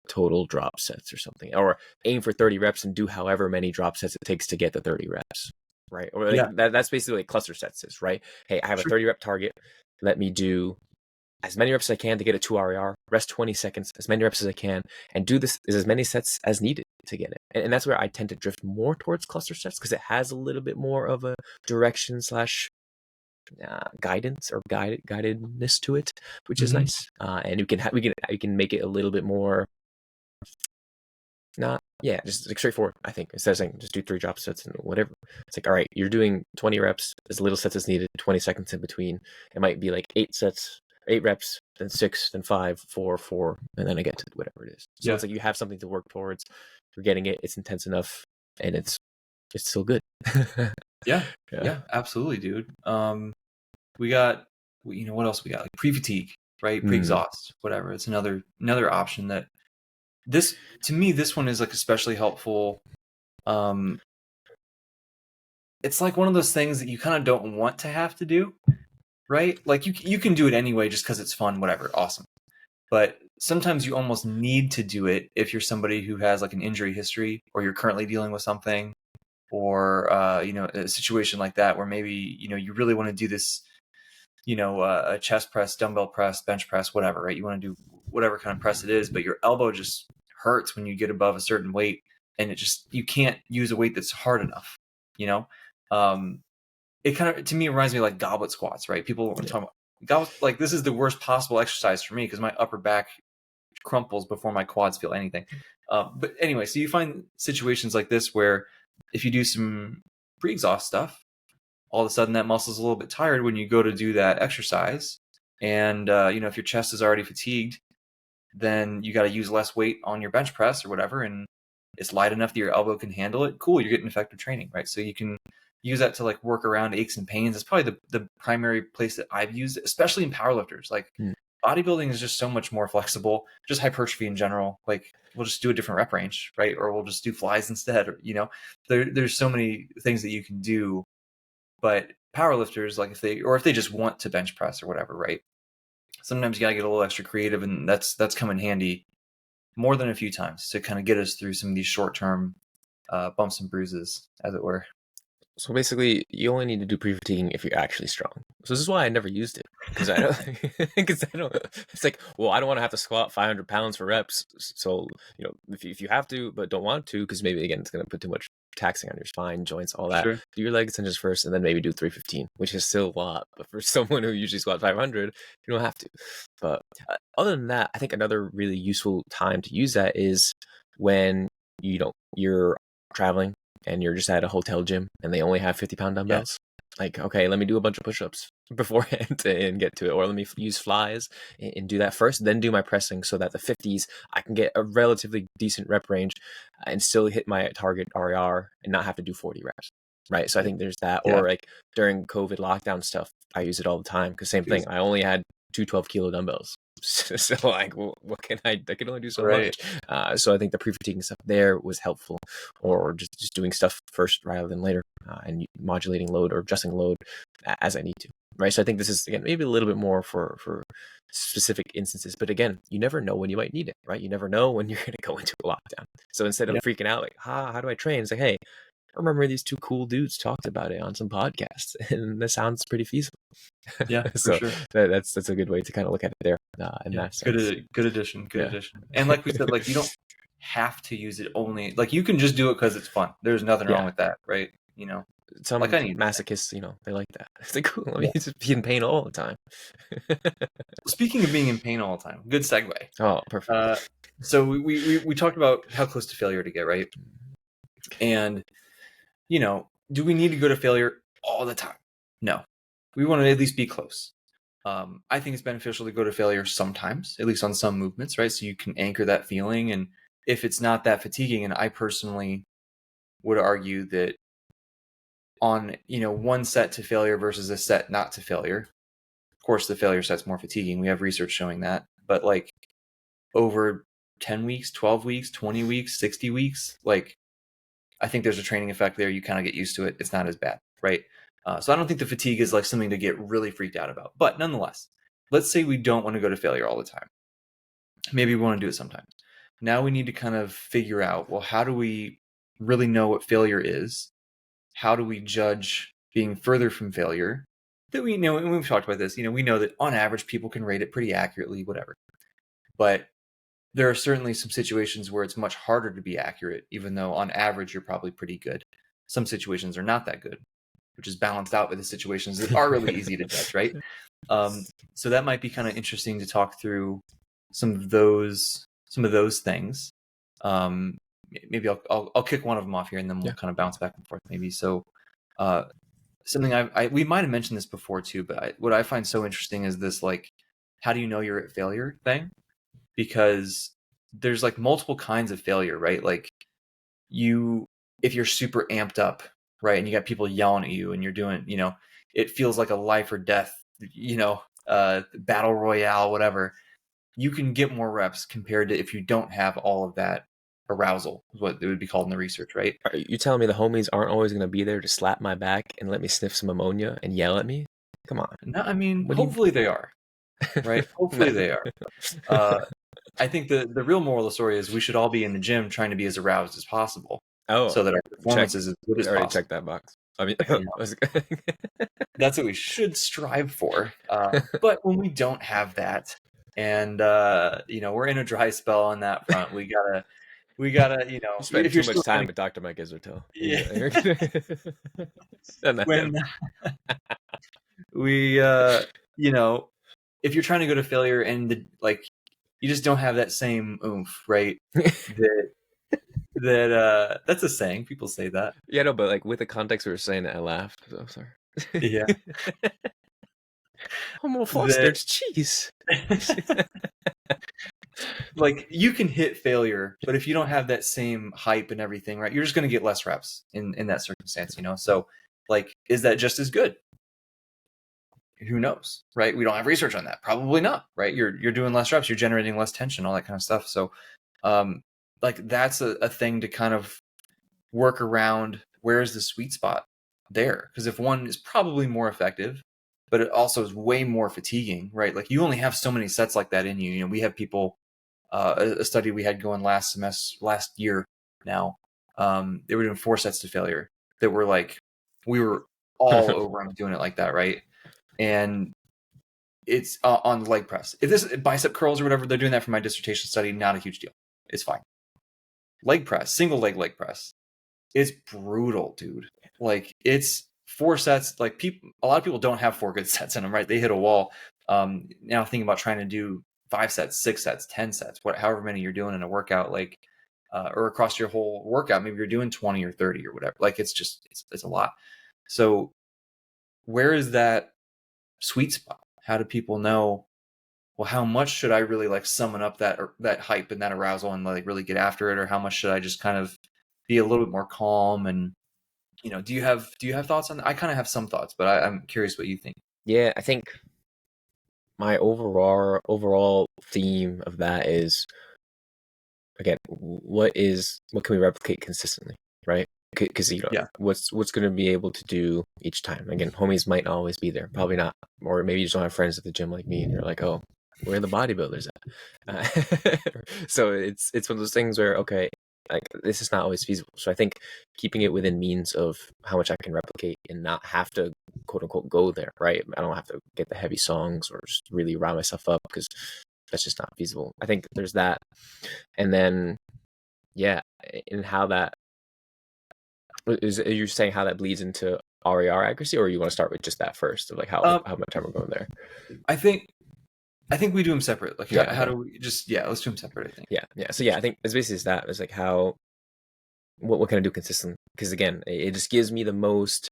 A: total drop sets or something, or aim for 30 reps and do however many drop sets it takes to get the 30 reps, right? Or like, that's basically like cluster sets is, right? Hey, I have a 30 rep target, let me do as many reps as I can to get a 2 RAR, rest 20 seconds, as many reps as I can, and do this as many sets as needed to get it. And that's where I tend to drift more towards cluster sets, because it has a little bit more of a direction slash guidance or guidedness to it, which is nice. And we can make it a little bit more just like straightforward. I think instead of saying just do 3 drop sets and whatever, it's like, all right, you're doing 20 reps, as little sets as needed, 20 seconds in between. It might be like 8 reps, then 6, then 5, 4, 4, and then I get to whatever it is. So it's like you have something to work towards. You're getting it. It's intense enough, and it's still good.
B: Yeah, absolutely, dude. We got, what else we got? Like pre-fatigue, right? Pre-exhaust, whatever. It's another option that to me, this one is like especially helpful. It's like one of those things that you kind of don't want to have to do, right? Like you can do it anyway just because it's fun, whatever, awesome. But sometimes you almost need to do it if you're somebody who has like an injury history, or you're currently dealing with something, or a situation like that where maybe you really want to do this, a chest press, dumbbell press, bench press, whatever, right? You want to do whatever kind of press it is, but your elbow just hurts when you get above a certain weight, and you can't use a weight that's hard enough. It kind of, to me, it reminds me of like goblet squats, right? People want to talk about goblet, like this is the worst possible exercise for me because my upper back crumples before my quads feel anything. But anyway, so you find situations like this where if you do some pre-exhaust stuff, all of a sudden that muscle's a little bit tired when you go to do that exercise. And, if your chest is already fatigued, then you got to use less weight on your bench press or whatever. And it's light enough that your elbow can handle it. Cool. You're getting effective training, right? So you can use that to like work around aches and pains. It's probably the primary place that I've used it, especially in powerlifters. Like bodybuilding is just so much more flexible, just hypertrophy in general. Like we'll just do a different rep range, right? Or we'll just do flies instead, or, there's so many things that you can do. But powerlifters, like if they just want to bench press or whatever, right? Sometimes you gotta get a little extra creative, and that's come in handy more than a few times to kind of get us through some of these short-term bumps and bruises, as it were.
A: So basically, you only need to do pre-fatiguing if you're actually strong. So this is why I never used it, because I don't. It's like, well, I don't want to have to squat 500 pounds for reps. So if you have to, but don't want to, because maybe again it's going to put too much taxing on your spine, joints, all that.
B: Sure.
A: Do your leg extensions first, and then maybe do 315, which is still a lot. But for someone who usually squat 500, you don't have to. But other than that, I think another really useful time to use that is when you're traveling and you're just at a hotel gym and they only have 50-pound dumbbells. Like, okay, let me do a bunch of push-ups beforehand and get to it, or let me use flies and do that first, then do my pressing, so that the 50s I can get a relatively decent rep range and still hit my target RER and not have to do 40 reps, right? So I think there's that. Or like during COVID lockdown stuff, I use it all the time, because same thing, I only had 2 12-kilo dumbbells. So like, what can I can only do so much. So I think the pre-fatiguing stuff there was helpful, or just doing stuff first rather than later, and modulating load or adjusting load as I need to, right? So I think this is, again, maybe a little bit more for specific instances, but again, you never know when you might need it, right? You never know when you're going to go into a lockdown. So instead of freaking out like, how do I train? It's like, hey, I remember these 2 cool dudes talked about it on some podcasts, and that sounds pretty feasible.
B: Yeah,
A: so
B: for sure.
A: That's a good way to kind of look at it there. That sense.
B: Good addition. And like we said, like you don't have to use it only. Like you can just do it because it's fun. There's nothing wrong with that, right?
A: Some
B: like
A: masochists, they like that. It's like, cool. Let me just be in pain all the time.
B: Speaking of being in pain all the time, good segue.
A: Oh, perfect.
B: So we talked about how close to failure to get, right? And do we need to go to failure all the time? No. We want to at least be close. I think it's beneficial to go to failure sometimes, at least on some movements, right? So you can anchor that feeling. And if it's not that fatiguing, and I personally would argue that on, one set to failure versus a set not to failure, of course, the failure set's more fatiguing. We have research showing that. But like over 10 weeks, 12 weeks, 20 weeks, 60 weeks, like I think there's a training effect there. You kind of get used to it. It's not as bad, right? So I don't think the fatigue is like something to get really freaked out about. But nonetheless, let's say we don't want to go to failure all the time. Maybe we want to do it sometimes. Now we need to kind of figure out, well, how do we really know what failure is? How do we judge being further from failure? That we know, and we've talked about this, we know that on average people can rate it pretty accurately, whatever. But there are certainly some situations where it's much harder to be accurate, even though on average you're probably pretty good. Some situations are not that good, which is balanced out with the situations that are really easy to judge, right? So that might be kind of interesting to talk through some of those things. Maybe I'll kick one of them off here, and then we'll kind of bounce back and forth maybe. So something we might have mentioned this before too, but what I find so interesting is this, like, how do you know you're at failure thing? Because there's like multiple kinds of failure, right? Like if you're super amped up, right, and you got people yelling at you and you're doing, it feels like a life or death, battle royale, whatever, you can get more reps compared to if you don't have all of that arousal, is what it would be called in the research, right?
A: Are you telling me the homies aren't always going to be there to slap my back and let me sniff some ammonia and yell at me? Come on.
B: No, I mean, hopefully they are, right? Hopefully they are. I think the real moral of the story is we should all be in the gym trying to be as aroused as possible.
A: Oh,
B: so that our performance is as good as possible.
A: Checked that box. I mean,
B: that's what we should strive for. But when we don't have that, and we're in a dry spell on that front, we gotta,
A: you spend too much time with Dr. Mike Isertel.
B: Yeah. When we, if you're trying to go to failure and you just don't have that same oomph, right? That's a saying. People say that.
A: Yeah, no, but like with the context we were saying it, I laughed. So sorry.
B: Yeah.
A: Homo Foster's cheese.
B: Like, you can hit failure, but if you don't have that same hype and everything, right, you're just going to get less reps in that circumstance, So, like, is that just as good? Who knows, right? We don't have research on that. Probably not, right? You're doing less reps, you're generating less tension, all that kind of stuff. So, like, that's a thing to kind of work around. Where is the sweet spot there? Because if one is probably more effective, but it also is way more fatiguing, right? Like, you only have so many sets like that in you. We have people, a study we had going last year now, they were doing 4 sets to failure that were like, we were all over them doing it like that, right? And it's on the leg press. If this bicep curls or whatever, they're doing that for my dissertation study, not a huge deal. It's fine. Leg press, single leg press, it's brutal, dude. Like, it's 4 sets. Like, a lot of people don't have 4 good sets in them, right? They hit a wall. Now thinking about trying to do 5 sets, 6 sets, 10 sets, however many you're doing in a workout, like, or across your whole workout, maybe you're doing 20 or 30 or whatever. Like, it's a lot. So where is that sweet spot? How do people know, well, how much should I really like summon up that hype and that arousal and like really get after it, or how much should I just kind of be a little bit more calm? And do you have thoughts on that? I kind of have some thoughts, but I'm curious what you think.
A: Yeah, I think my overall theme of that is, again, what can we replicate consistently, right? Because what's going to be able to do each time. Again, homies might not always be there, probably not, or maybe you just don't have friends at the gym like me, and you're like, oh, where are the bodybuilders at? So it's one of those things where, okay, like, this is not always feasible. So I think keeping it within means of how much I can replicate and not have to, quote unquote, go there, right? I don't have to get the heavy songs or just really rile myself up, because that's just not feasible. I think there's that. And then, yeah, and how that are you saying how that bleeds into RER accuracy, or you want to start with just that first, of like how much time we're going there?
B: I think we do them separate. Like, how do we just, let's do them separate, I think.
A: Yeah. So I think it's basically that. It's like what can I do consistently? Because again, it just gives me the most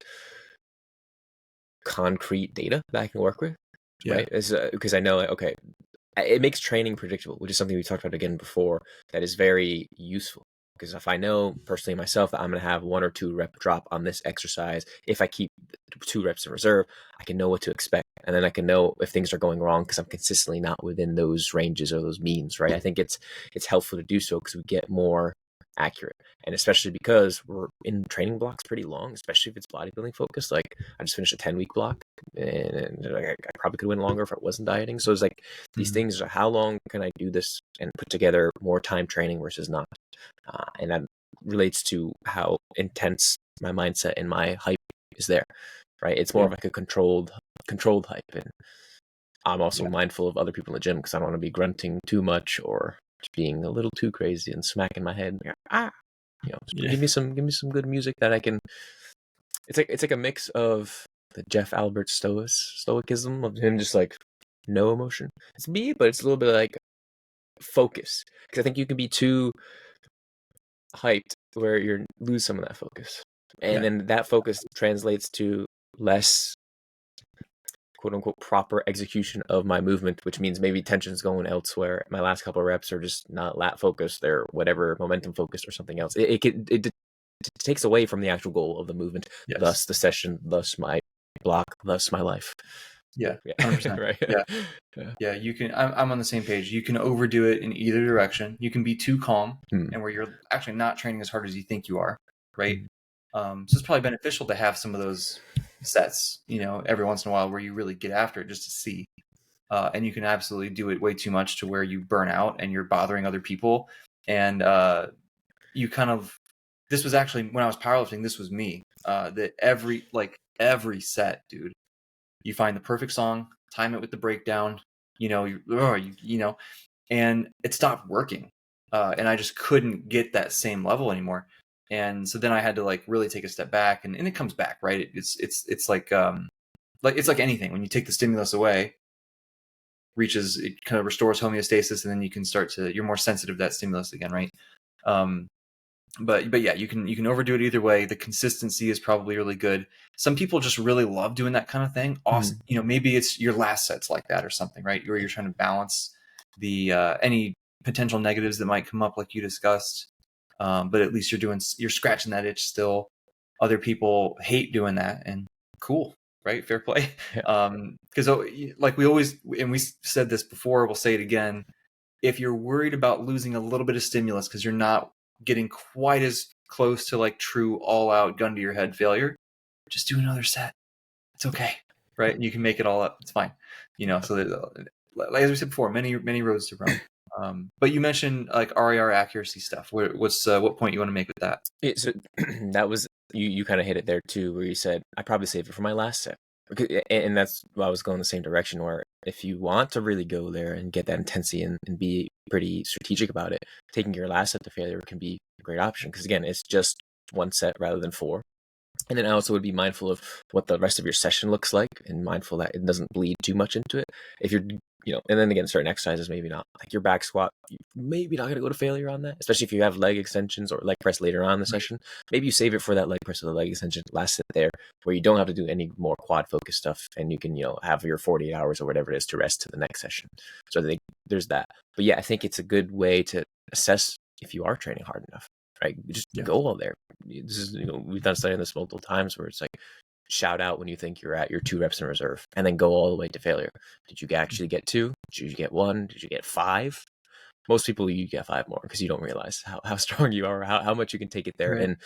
A: concrete data that I can work with, right? Because I know, like, okay, it makes training predictable, which is something we talked about again before, that is very useful. Because if I know personally myself that I'm going to have 1 or 2 rep drop on this exercise, if I keep 2 reps in reserve, I can know what to expect. And then I can know if things are going wrong, because I'm consistently not within those ranges or those means, right? I think it's helpful to do so, because we get more accurate. And especially because we're in training blocks pretty long, especially if it's bodybuilding focused. Like, I just finished a 10-week block, and I probably could win longer if I wasn't dieting. So it's like, these things are, how long can I do this and put together more time training versus not? And that relates to how intense my mindset and my hype is there, right? It's more of like a controlled hype. And I'm also mindful of other people in the gym because I don't want to be grunting too much or being a little too crazy and smacking my head. Give me some good music that I can. It's like a mix of the Jeff Albert stoicism of him just like no emotion. It's me, but it's a little bit like focus because I think you can be too hyped where you lose some of that focus, and then that focus translates to less quote unquote proper execution of my movement, which means maybe tension's going elsewhere. My last couple of reps are just not lat focused; they're whatever momentum focused or something else. It takes away from the actual goal of the movement, thus the session, thus my block, thus my life.
B: Yeah, 100%.
A: Right.
B: Yeah. You can. I'm on the same page. You can overdo it in either direction. You can be too calm, and where you're actually not training as hard as you think you are, right? So it's probably beneficial to have some of those sets, every once in a while where you really get after it just to see. And you can absolutely do it way too much to where you burn out and you're bothering other people. And you kind of. This was actually when I was powerlifting. This was me. That every set, dude. You find the perfect song, time it with the breakdown, and it stopped working. And I just couldn't get that same level anymore. And so then I had to like really take a step back, and it comes back, right? It's like it's like anything. When you take the stimulus away, it kind of restores homeostasis, and then you can you're more sensitive to that stimulus again, right? But yeah, you can overdo it either way. The consistency is probably really good. Some people just really love doing that kind of thing. Awesome. Maybe it's your last set's like that or something, right? Where you're trying to balance the any potential negatives that might come up, like you discussed. But at least you're scratching that itch still. Other people hate doing that, and cool, right? Fair play. Because like we always, and we said this before, we'll say it again. If you're worried about losing a little bit of stimulus because you're not getting quite as close to like true all-out gun to your head failure, just do another set. It's okay, right? You can make it all up. It's fine, So like as we said before, many roads to Rome. But you mentioned like RIR accuracy stuff. What point you want to make with that?
A: So that was you kind of hit it there too, where you said I probably save it for my last set, and that's why I was going the same direction. Where if you want to really go there and get that intensity and be pretty strategic about it, taking your last set to failure can be a great option because again, it's just one set rather than four. And then I also would be mindful of what the rest of your session looks like and mindful that it doesn't bleed too much into it. If you're, and then again, certain exercises, maybe not. Like your back squat, you're maybe not going to go to failure on that, especially if you have leg extensions or leg press later on in the session. Maybe you save it for that leg press or the leg extension last sit there where you don't have to do any more quad focus stuff and you can, have your 48 hours or whatever it is to rest to the next session. So I think there's that. But yeah, I think it's a good way to assess if you are training hard enough. Right, just go all there. This is, we've done studying this multiple times where it's like shout out when you think you're at your 2 reps in reserve, and then go all the way to failure. Did you actually get 2? Did you get 1? Did you get 5? Most people you get 5 more because you don't realize how strong you are, or how much you can take it there, and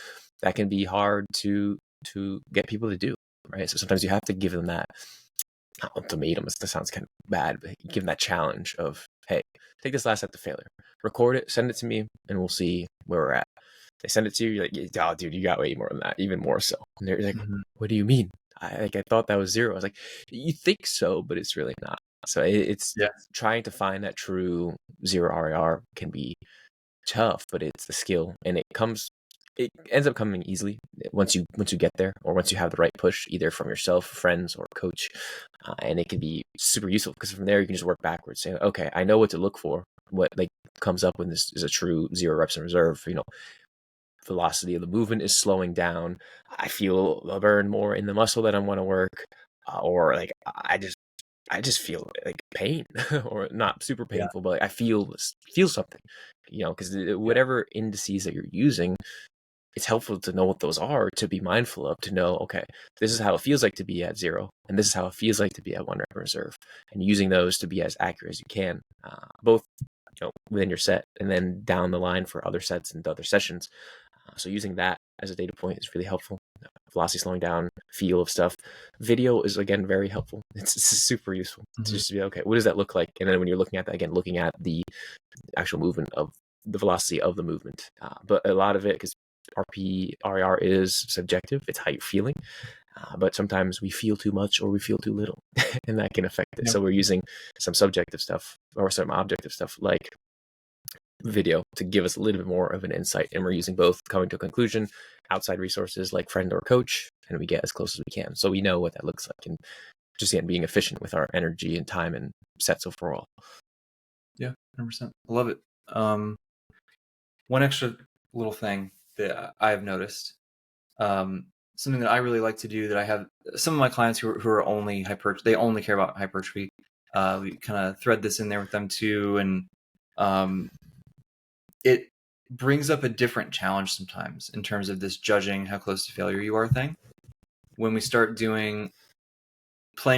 A: that can be hard to get people to do. Right, so sometimes you have to give them that ultimatum. That sounds kind of bad, but give them that challenge of, hey, take this last set to failure, record it, send it to me, and we'll see where we're at. They send it to you, you're like, oh, dude, you got way more than that, even more so. And they're like, what do you mean? I thought that was 0. I was like, you think so, but it's really not. So it's trying to find that true 0 RIR can be tough, but it's the skill, and it ends up coming easily once you get there, or once you have the right push, either from yourself, friends, or coach, and it can be super useful because from there you can just work backwards, saying, okay, I know what to look for, what like comes up when this is a true 0 reps in reserve. Velocity of the movement is slowing down. I feel a burn more in the muscle that I want to work, or like I just feel like pain, or not super painful, but like I feel something, because whatever indices that you're using, it's helpful to know what those are, to be mindful of, to know, okay, this is how it feels like to be at 0, and this is how it feels like to be at 1 rep in reserve, and using those to be as accurate as you can, both within your set and then down the line for other sets and other sessions. So using that as a data point is really helpful. Velocity slowing down, feel of stuff. Video is, again, very helpful. It's super useful to just be, okay, what does that look like? And then when you're looking at that, again, looking at the actual movement of the velocity of the movement. But a lot of it, because RIR is subjective, it's how you're feeling. but sometimes we feel too much or we feel too little, and that can affect it.
B: Yeah.
A: So we're using some subjective stuff or some objective stuff like video to give us a little bit more of an insight, and we're using both coming to a conclusion, outside resources like friend or coach, and we get as close as we can so we know what that looks like, and just again being efficient with our energy and time and sets overall.
B: Yeah, 100%. I love it. One extra little thing that I've noticed, something that I really like to do, that I have some of my clients who are only they only care about hypertrophy. We kind of thread this in there with them too, and it brings up a different challenge sometimes in terms of this judging how close to failure you are thing. When we start playing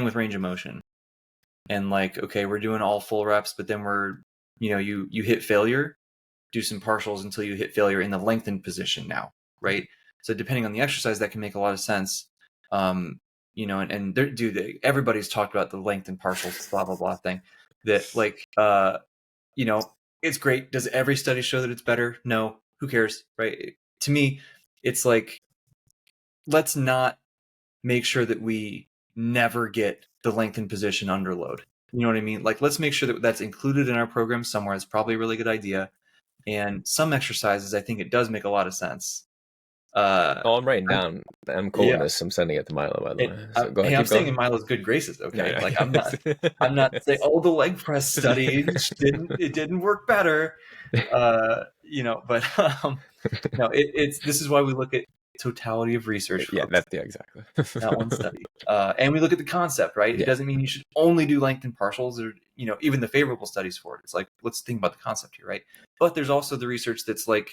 B: with range of motion, and like, okay, we're doing all full reps, but then you hit failure, do some partials until you hit failure in the lengthened position now, right? So depending on the exercise, that can make a lot of sense. Everybody's talked about the lengthened partials, blah, blah, blah thing, that like, it's great. Does every study show that it's better? No. Who cares, right? To me, it's like, let's not make sure that we never get the lengthened position under load. You know what I mean? Like, let's make sure that that's included in our program somewhere. It's probably a really good idea. And some exercises, I think it does make a lot of sense.
A: I'm writing down. I'm quoting
B: Yeah.
A: this. I'm sending it to Milo, by the way. So go
B: Hey,
A: ahead,
B: I'm
A: keep
B: staying
A: going.
B: in Milo's good graces, okay?
A: No,
B: Like, I'm not saying, oh, the leg press study didn't work better, but no, this is why we look at totality of research,
A: Yeah,
B: folks,
A: exactly.
B: not one study. And we look at the concept, right?
A: Yeah.
B: It doesn't mean you should only do lengthened partials, or even the favorable studies for it. It's like, let's think about the concept here, right? But there's also the research that's like,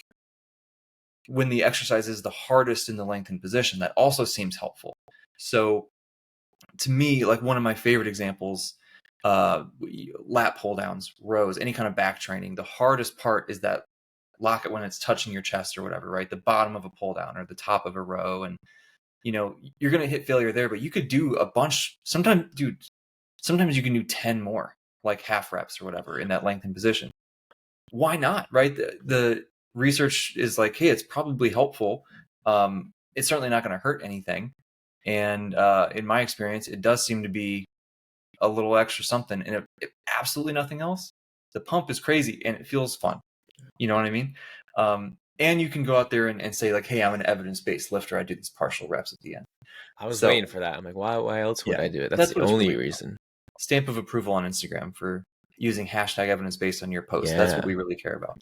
B: when the exercise is the hardest in the lengthened position, that also seems helpful. So to me, like, one of my favorite examples, lat pull downs, rows, any kind of back training, the hardest part is that locket when it's touching your chest or whatever, right? The bottom of a pull down or the top of a row. And you're going to hit failure there, but you could do a bunch. Sometimes you can do 10 more, like half reps or whatever, in that lengthened position. Why not, right? The research is like, hey, it's probably helpful. It's certainly not going to hurt anything. And in my experience, it does seem to be a little extra something. And if absolutely nothing else, the pump is crazy and it feels fun. You know what I mean? And you can go out there and say, like, hey, I'm an evidence-based lifter. I do these partial reps at the end.
A: I was waiting for that. I'm like, why else would I do it? That's the only reason.
B: Stamp of approval on Instagram for using hashtag evidence-based on your post. That's what we really care about.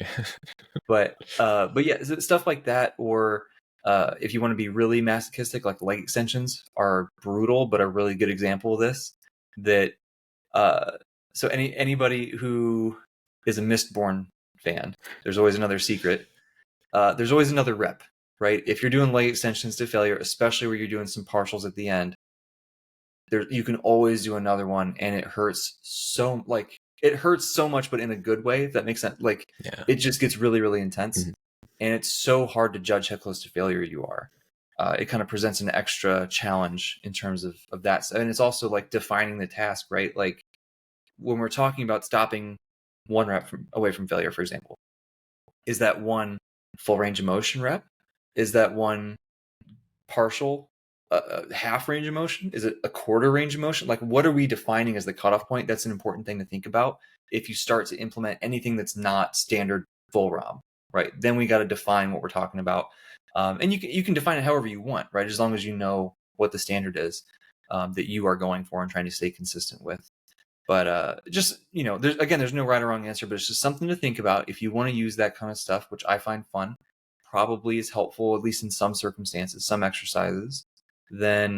B: But yeah, stuff like that. Or if you want to be really masochistic, like leg extensions are brutal, but a really good example of this. That so anybody who is a Mistborn fan, there's always another secret. There's always another rep, right? If you're doing leg extensions to failure, especially where you're doing some partials at the end, you can always do another one, and it hurts so much, but in a good way, if that makes sense. Like, it just gets really, really intense. Mm-hmm. And it's so hard to judge how close to failure you are. It kind of presents an extra challenge in terms of that. And it's also like defining the task, right? Like, when we're talking about stopping one rep away from failure, for example, is that one full range of motion rep? Is that one partial half range of motion? Is it a quarter range of motion? Like, what are we defining as the cutoff point? That's an important thing to think about if you start to implement anything that's not standard full ROM, right? Then we got to define what we're talking about. And you can define it however you want, right? As long as you know what the standard is that you are going for and trying to stay consistent with. But just, there's no right or wrong answer, but it's just something to think about if you want to use that kind of stuff, which I find fun, probably is helpful, at least in some circumstances, some exercises. Then,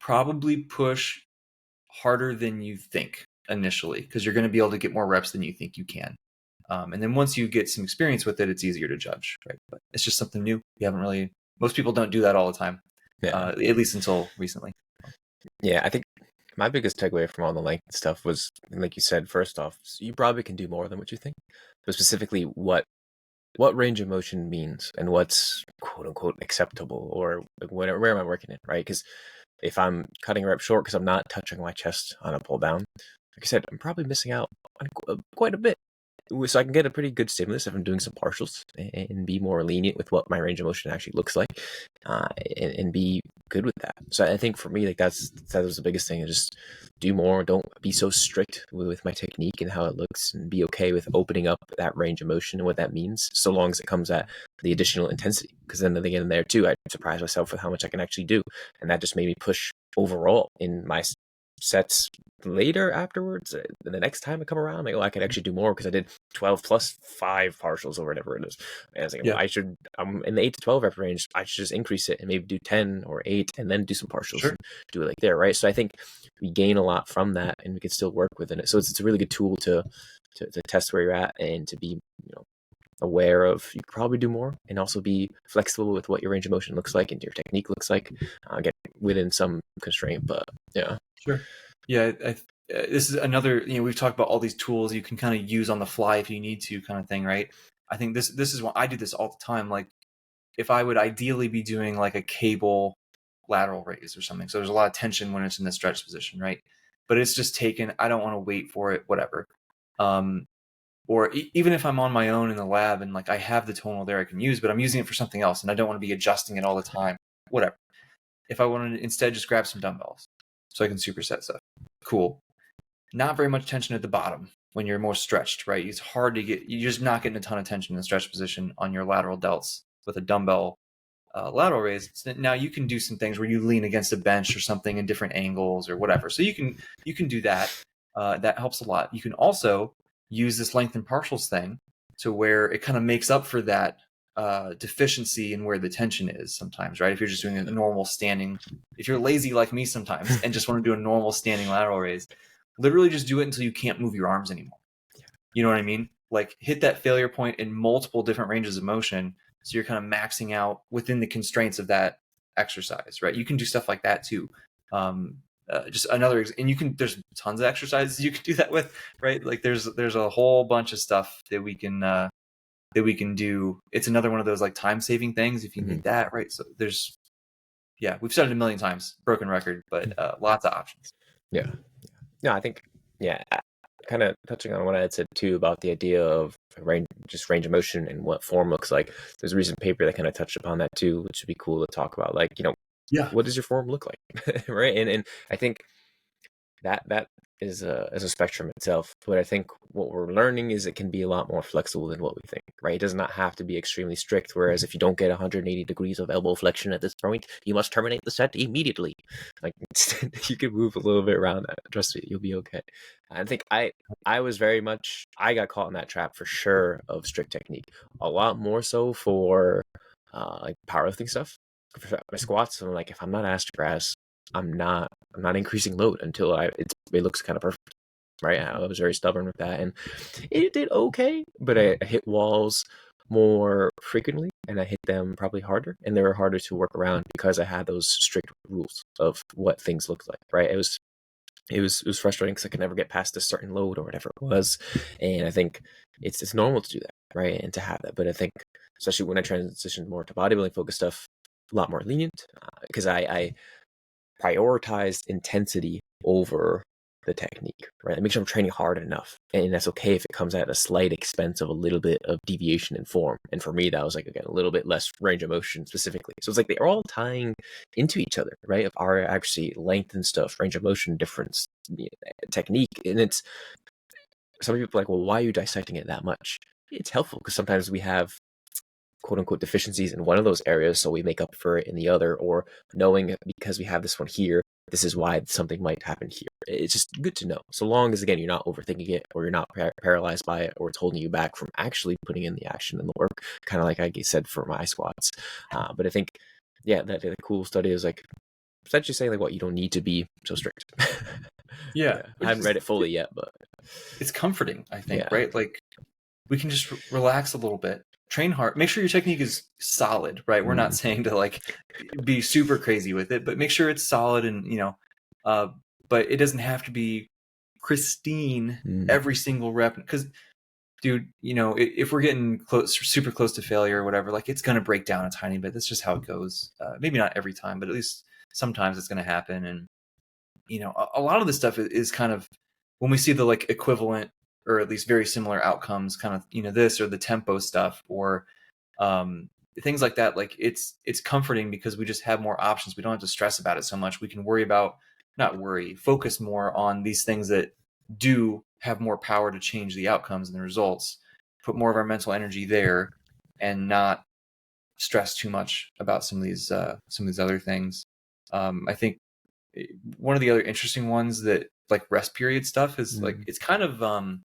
B: probably push harder than you think initially, because you're going to be able to get more reps than you think you can. And then once you get some experience with it, it's easier to judge, right? But it's just something new. Most people don't do that all the time, at least until recently.
A: Yeah, I think my biggest takeaway from all the length stuff was, like you said, first off, you probably can do more than what you think, but specifically what range of motion means and what's quote unquote acceptable, or where am I working in, right? Because if I'm cutting a rep short because I'm not touching my chest on a pull down, like I said, I'm probably missing out on quite a bit. so I can get a pretty good stimulus if I'm doing some partials and be more lenient with what my range of motion actually looks like, and be good with that. So I think for me, like that was the biggest thing. Just do more. Don't be so strict with my technique and how it looks, and be okay with opening up that range of motion and what that means, so long as it comes at the additional intensity. Because then again, in there too, I surprised myself with how much I can actually do, and that just made me push overall in my sets later afterwards. The next time I come around, I'm like, oh, I could actually do more because I did 12 plus 5 partials or whatever it is. And I was like,
B: Yeah.
A: well, I'm in the 8 to 12 rep range. I should just increase it and maybe do 10 or 8 and then do some partials.
B: Sure.
A: And do it like there, right? So I think we gain a lot from that, and we can still work within it. So it's a really good tool to test where you're at, and to be, aware of, you could probably do more, and also be flexible with what your range of motion looks like and your technique looks like, get within some constraint. But yeah.
B: Sure. Yeah, this is another, we've talked about all these tools you can kind of use on the fly if you need to, kind of thing, right? I think this is what I do this all the time. Like, if I would ideally be doing like a cable lateral raise or something, so there's a lot of tension when it's in the stretch position, right? But it's just taken, I don't want to wait for it, whatever. Or even if I'm on my own in the lab and like I have the tonal there I can use, but I'm using it for something else and I don't want to be adjusting it all the time, whatever. If I want to instead just grab some dumbbells so I can superset stuff, cool. Not very much tension at the bottom when you're more stretched, right? It's hard to you're just not getting a ton of tension in the stretch position on your lateral delts with a dumbbell lateral raise. So now you can do some things where you lean against a bench or something in different angles or whatever. So you can do that. That helps a lot. You can also use this lengthened partials thing to where it kind of makes up for that deficiency in where the tension is sometimes, right? If you're just doing a normal standing, if you're lazy like me sometimes and just want to do a normal standing lateral raise, literally just do it until you can't move your arms anymore. You know what I mean? Like, hit that failure point in multiple different ranges of motion, so you're kind of maxing out within the constraints of that exercise, right? You can do stuff like that too. Just another, and there's tons of exercises you can do that with, right? Like there's a whole bunch of stuff that we can do. It's another one of those like time saving things if you need that, right? So we've said it a million times, broken record, but lots of options.
A: Yeah. No, I think, kind of touching on what I had said too about the idea of range of motion and what form looks like. There's a recent paper that kind of touched upon that too, which would be cool to talk about. Like, what does your form look like? Right. And I think that is a spectrum itself. But I think what we're learning is it can be a lot more flexible than what we think, right? It does not have to be extremely strict. Whereas if you don't get 180 degrees of elbow flexion at this point, you must terminate the set immediately. Like, you can move a little bit around that. Trust me, you'll be okay. I think I was very much, I got caught in that trap for sure of strict technique. A lot more so for like powerlifting stuff. For my squats, I'm like, if I'm not ass to grass, I'm not increasing load until it looks kind of perfect, right? I was very stubborn with that, and it did okay, but I hit walls more frequently, and I hit them probably harder, and they were harder to work around because I had those strict rules of what things looked like, right? It was frustrating because I could never get past a certain load or whatever it was, and I think it's normal to do that, right? And to have that, but I think especially when I transitioned more to bodybuilding focused stuff, a lot more lenient, because I prioritized intensity over the technique, right? I make sure I'm training hard enough, and that's okay if it comes at a slight expense of a little bit of deviation in form. And for me, that was like, again, a little bit less range of motion specifically. So it's like they're all tying into each other, right? Of our actually length and stuff, range of motion difference, technique, and it's, some people are like, well, why are you dissecting it that much? It's helpful because sometimes we have quote unquote deficiencies in one of those areas, so we make up for it in the other, or knowing because we have this one here, this is why something might happen here. It's just good to know, so long as, again, you're not overthinking it, or you're not paralyzed by it, or it's holding you back from actually putting in the action and the work, kind of like I said for my squats. But I think, that the cool study is like essentially saying like, what, you don't need to be so strict. I haven't read it fully yet, but
B: it's comforting, I think, right? Like, we can just relax a little bit, train hard, make sure your technique is solid, right? We're not saying to like be super crazy with it, but make sure it's solid, and but it doesn't have to be pristine every single rep, because dude, if we're getting super close to failure or whatever, like, it's going to break down a tiny bit. That's just how it goes. Maybe not every time, but at least sometimes it's going to happen. And a lot of this stuff is kind of, when we see the like equivalent or at least very similar outcomes, kind of, this or the tempo stuff, or things like that. Like it's comforting because we just have more options. We don't have to stress about it so much. We can focus more on these things that do have more power to change the outcomes and the results, put more of our mental energy there, and not stress too much about some of these other things. I think one of the other interesting ones that, like, rest period stuff is like, it's kind of what's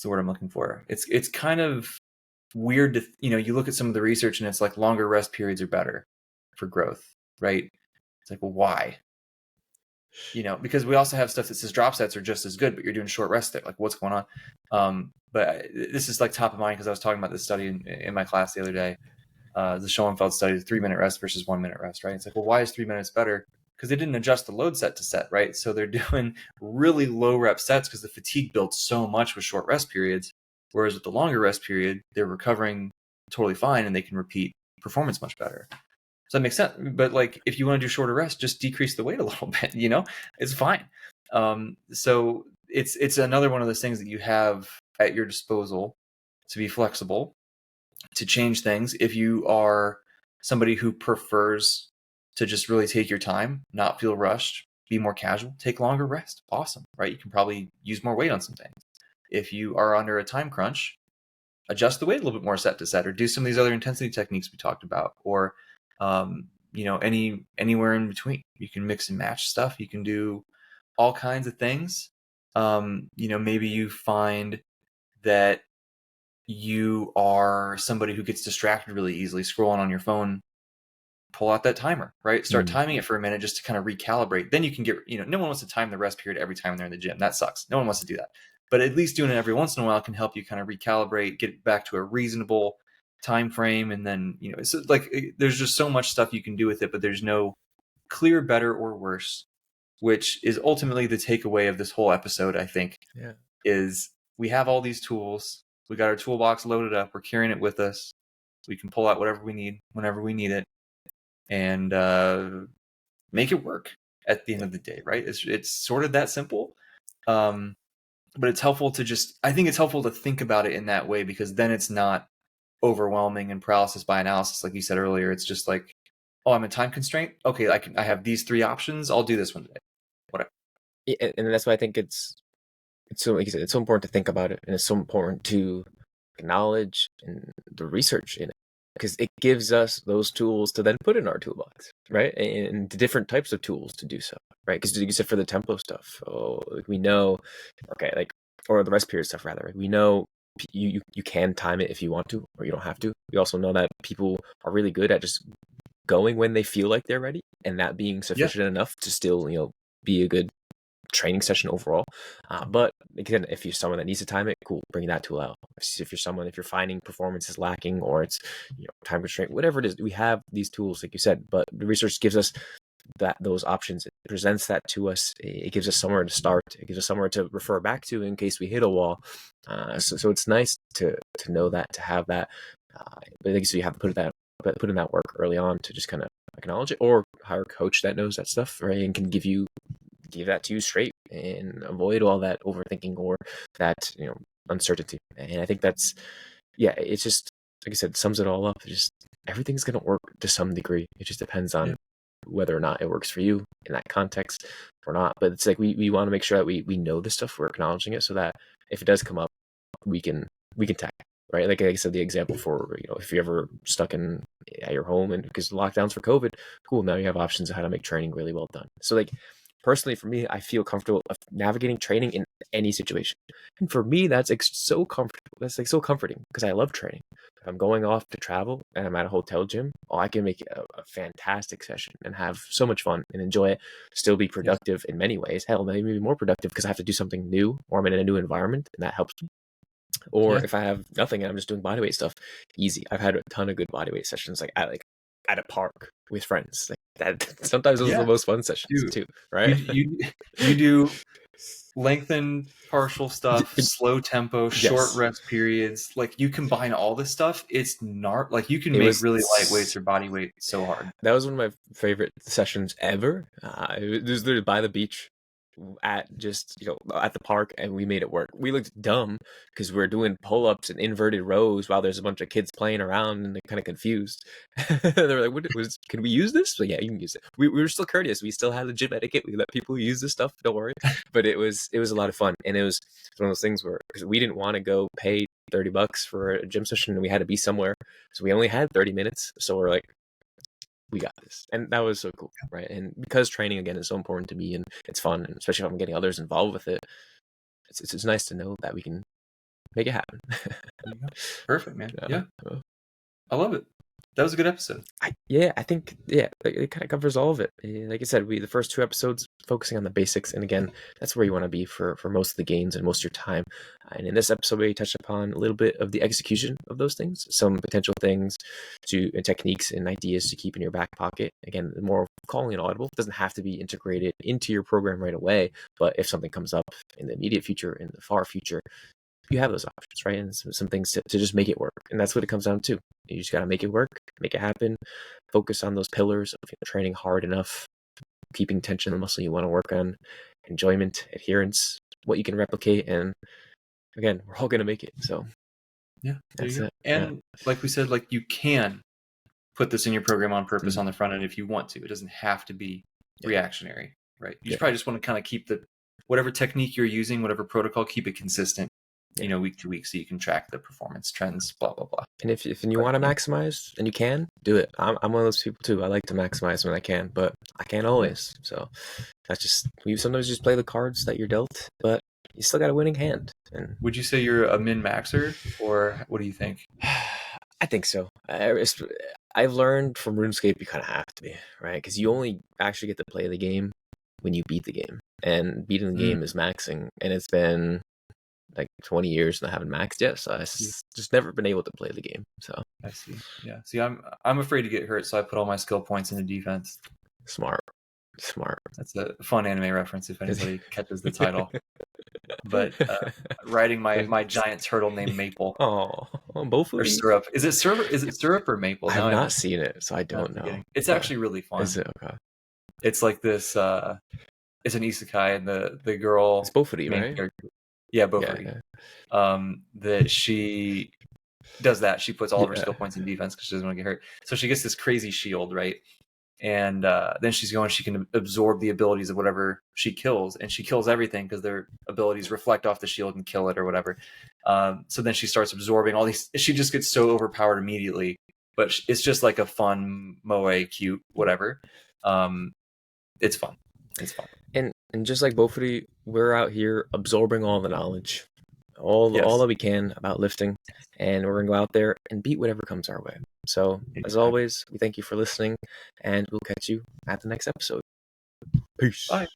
B: the word I'm looking for? It's kind of weird to, you look at some of the research and it's like longer rest periods are better for growth, right? It's like, well, why? Because we also have stuff that says drop sets are just as good, but you're doing short rest there. Like, what's going on? But this is like top of mind because I was talking about this study in my class the other day. The Schoenfeld study, the 3-minute rest versus 1-minute rest, right? It's like, well, why is 3 minutes better? Because they didn't adjust the load set to set, right? So they're doing really low rep sets because the fatigue builds so much with short rest periods. Whereas with the longer rest period, they're recovering totally fine and they can repeat performance much better. So that makes sense. But like, if you want to do shorter rest, just decrease the weight a little bit, it's fine. So it's another one of those things that you have at your disposal to be flexible, to change things. If you are somebody who prefers to just really take your time, not feel rushed, be more casual, take longer rest, awesome, right? You can probably use more weight on some things. If you are under a time crunch, adjust the weight a little bit more set to set, or do some of these other intensity techniques we talked about, or anywhere in between. You can mix and match stuff. You can do all kinds of things. Maybe you find that you are somebody who gets distracted really easily scrolling on your phone. Pull out that timer, right? Start timing it for a minute just to kind of recalibrate. Then you can get, no one wants to time the rest period every time they're in the gym. That sucks. No one wants to do that. But at least doing it every once in a while can help you kind of recalibrate, get back to a reasonable time frame. And then, it's like, there's just so much stuff you can do with it, but there's no clear better or worse, which is ultimately the takeaway of this whole episode, I think.
A: Yeah.
B: Is we have all these tools. We got our toolbox loaded up. We're carrying it with us. We can pull out whatever we need whenever we need it, and make it work at the end of the day, right? It's sort of that simple. But it's helpful I think it's helpful to think about it in that way, because then it's not overwhelming and paralysis by analysis. Like you said earlier, it's just like, oh, I'm a time constraint. Okay, I have these 3 options. I'll do this one today. Whatever.
A: Yeah, and that's why I think it's so, like you said, it's so important to think about it, and it's so important to acknowledge and the research in it, because it gives us those tools to then put in our toolbox, right? And the different types of tools to do so, right? Because like you said, for the tempo stuff, we know, okay, like, or the rest period stuff rather, right? We know you can time it if you want to, or you don't have to. We also know that people are really good at just going when they feel like they're ready, and that being sufficient enough to still, be a good training session overall. But again, if you're someone that needs to time it, cool, bring that tool out. If you're finding performance is lacking, or it's time constraint, whatever it is, we have these tools, like you said. But the research gives us those options. It presents that to us. It gives us somewhere to start. It gives us somewhere to refer back to in case we hit a wall. So it's nice to know that, to have that. But I think so you have to put in that work early on to just kind of acknowledge it, or hire a coach that knows that stuff, right, and can give that to you straight and avoid all that overthinking or that uncertainty. And I think that's, it's just, like I said, sums it all up. Just everything's going to work to some degree. It just depends on whether or not it works for you in that context or not. But it's like we want to make sure that we know this stuff, we're acknowledging it, so that if it does come up, we can tackle it, right? Like I said, the example for if you're ever stuck at your home, and because lockdowns for COVID, cool, now you have options of how to make training really well done. So like, personally, for me, I feel comfortable of navigating training in any situation. And for me, that's like so comfortable. That's like so comforting, because I love training. If I'm going off to travel and I'm at a hotel gym, I can make a fantastic session and have so much fun and enjoy it, still be productive in many ways. Hell, maybe more productive because I have to do something new, or I'm in a new environment, and that helps me. Or if I have nothing and I'm just doing bodyweight stuff, easy. I've had a ton of good bodyweight sessions, like at a park with friends. Like that, sometimes those are the most fun sessions too, right?
B: You do lengthened partial stuff, slow tempo, short rest periods. Like, you combine all this stuff, it's not like you can make really light weights or body weight so hard.
A: That was one of my favorite sessions ever. It was literally by the beach. at just at the park, and we made it work. We looked dumb because we're doing pull-ups and inverted rows while there's a bunch of kids playing around, and they're kind of confused. They were like, can we use this? So yeah, you can use it. We were still courteous. We still had the gym etiquette. We let people use this stuff, don't worry. But it was a lot of fun, and it was one of those things where, because we didn't want to go pay $30 for a gym session, and we had to be somewhere, so we only had 30 minutes. So we're like, we got this. And that was so cool, right? And because training, again, is so important to me, and it's fun, and especially if I'm getting others involved with it, it's nice to know that we can make it happen.
B: Perfect, man. Yeah. I love it. That was a good episode.
A: I think it kind of covers all of it. Like I said, the first 2 episodes focusing on the basics, and again, that's where you want to be for most of the gains and most of your time. And in this episode, we touched upon a little bit of the execution of those things, some potential things and techniques and ideas to keep in your back pocket. Again, the more calling it audible, it doesn't have to be integrated into your program right away, but if something comes up in the immediate future, in the far future, you have those options, right? And some things to just make it work. And that's what it comes down to. You just got to make it work, make it happen, focus on those pillars of training hard enough, keeping tension in the muscle you want to work on, enjoyment, adherence, what you can replicate. And again, we're all going to make it. So
B: yeah, that's it. And like we said, like, you can put this in your program on purpose on the front end if you want to. It doesn't have to be reactionary, right? You probably just want to kind of keep whatever technique you're using, whatever protocol, keep it consistent, week to week, so you can track the performance trends, blah, blah, blah.
A: And if you want to maximize, and you can, do it. I'm one of those people too. I like to maximize when I can, but I can't always. So that's just, you sometimes just play the cards that you're dealt, but you still got a winning hand. And
B: would you say you're a min-maxer, or what do you think?
A: I think so. I've learned from RuneScape you kind of have to be, right? Because you only actually get to play the game when you beat the game. And beating the game is maxing. And it's been like 20 years and I haven't maxed yet. So I've just never been able to play the game. So
B: I see. Yeah. See, I'm afraid to get hurt, so I put all my skill points into defense.
A: Smart.
B: That's a fun anime reference if anybody catches the title. But riding my giant turtle named Maple.
A: Oh, both of
B: or syrup. Is it syrup or maple?
A: I've not seen it, so I don't know.
B: It's actually really fun.
A: Is it? Okay.
B: It's like this. It's an isekai, and the girl.
A: It's Bofuri, right?
B: Character, yeah, Bofuri. Yeah. That she does that. She puts all of her skill points in defense because she doesn't want to get hurt. So she gets this crazy shield, right? And then she can absorb the abilities of whatever she kills, and she kills everything because their abilities reflect off the shield and kill it or whatever. So then she starts absorbing all these. She just gets so overpowered immediately, but it's just like a fun moe, cute, whatever. It's fun.
A: And just like Bofuri, we're out here absorbing all the knowledge, all that we can about lifting, and we're gonna go out there and beat whatever comes our way. So, as always, we thank you for listening, and we'll catch you at the next episode. Peace.
B: Bye.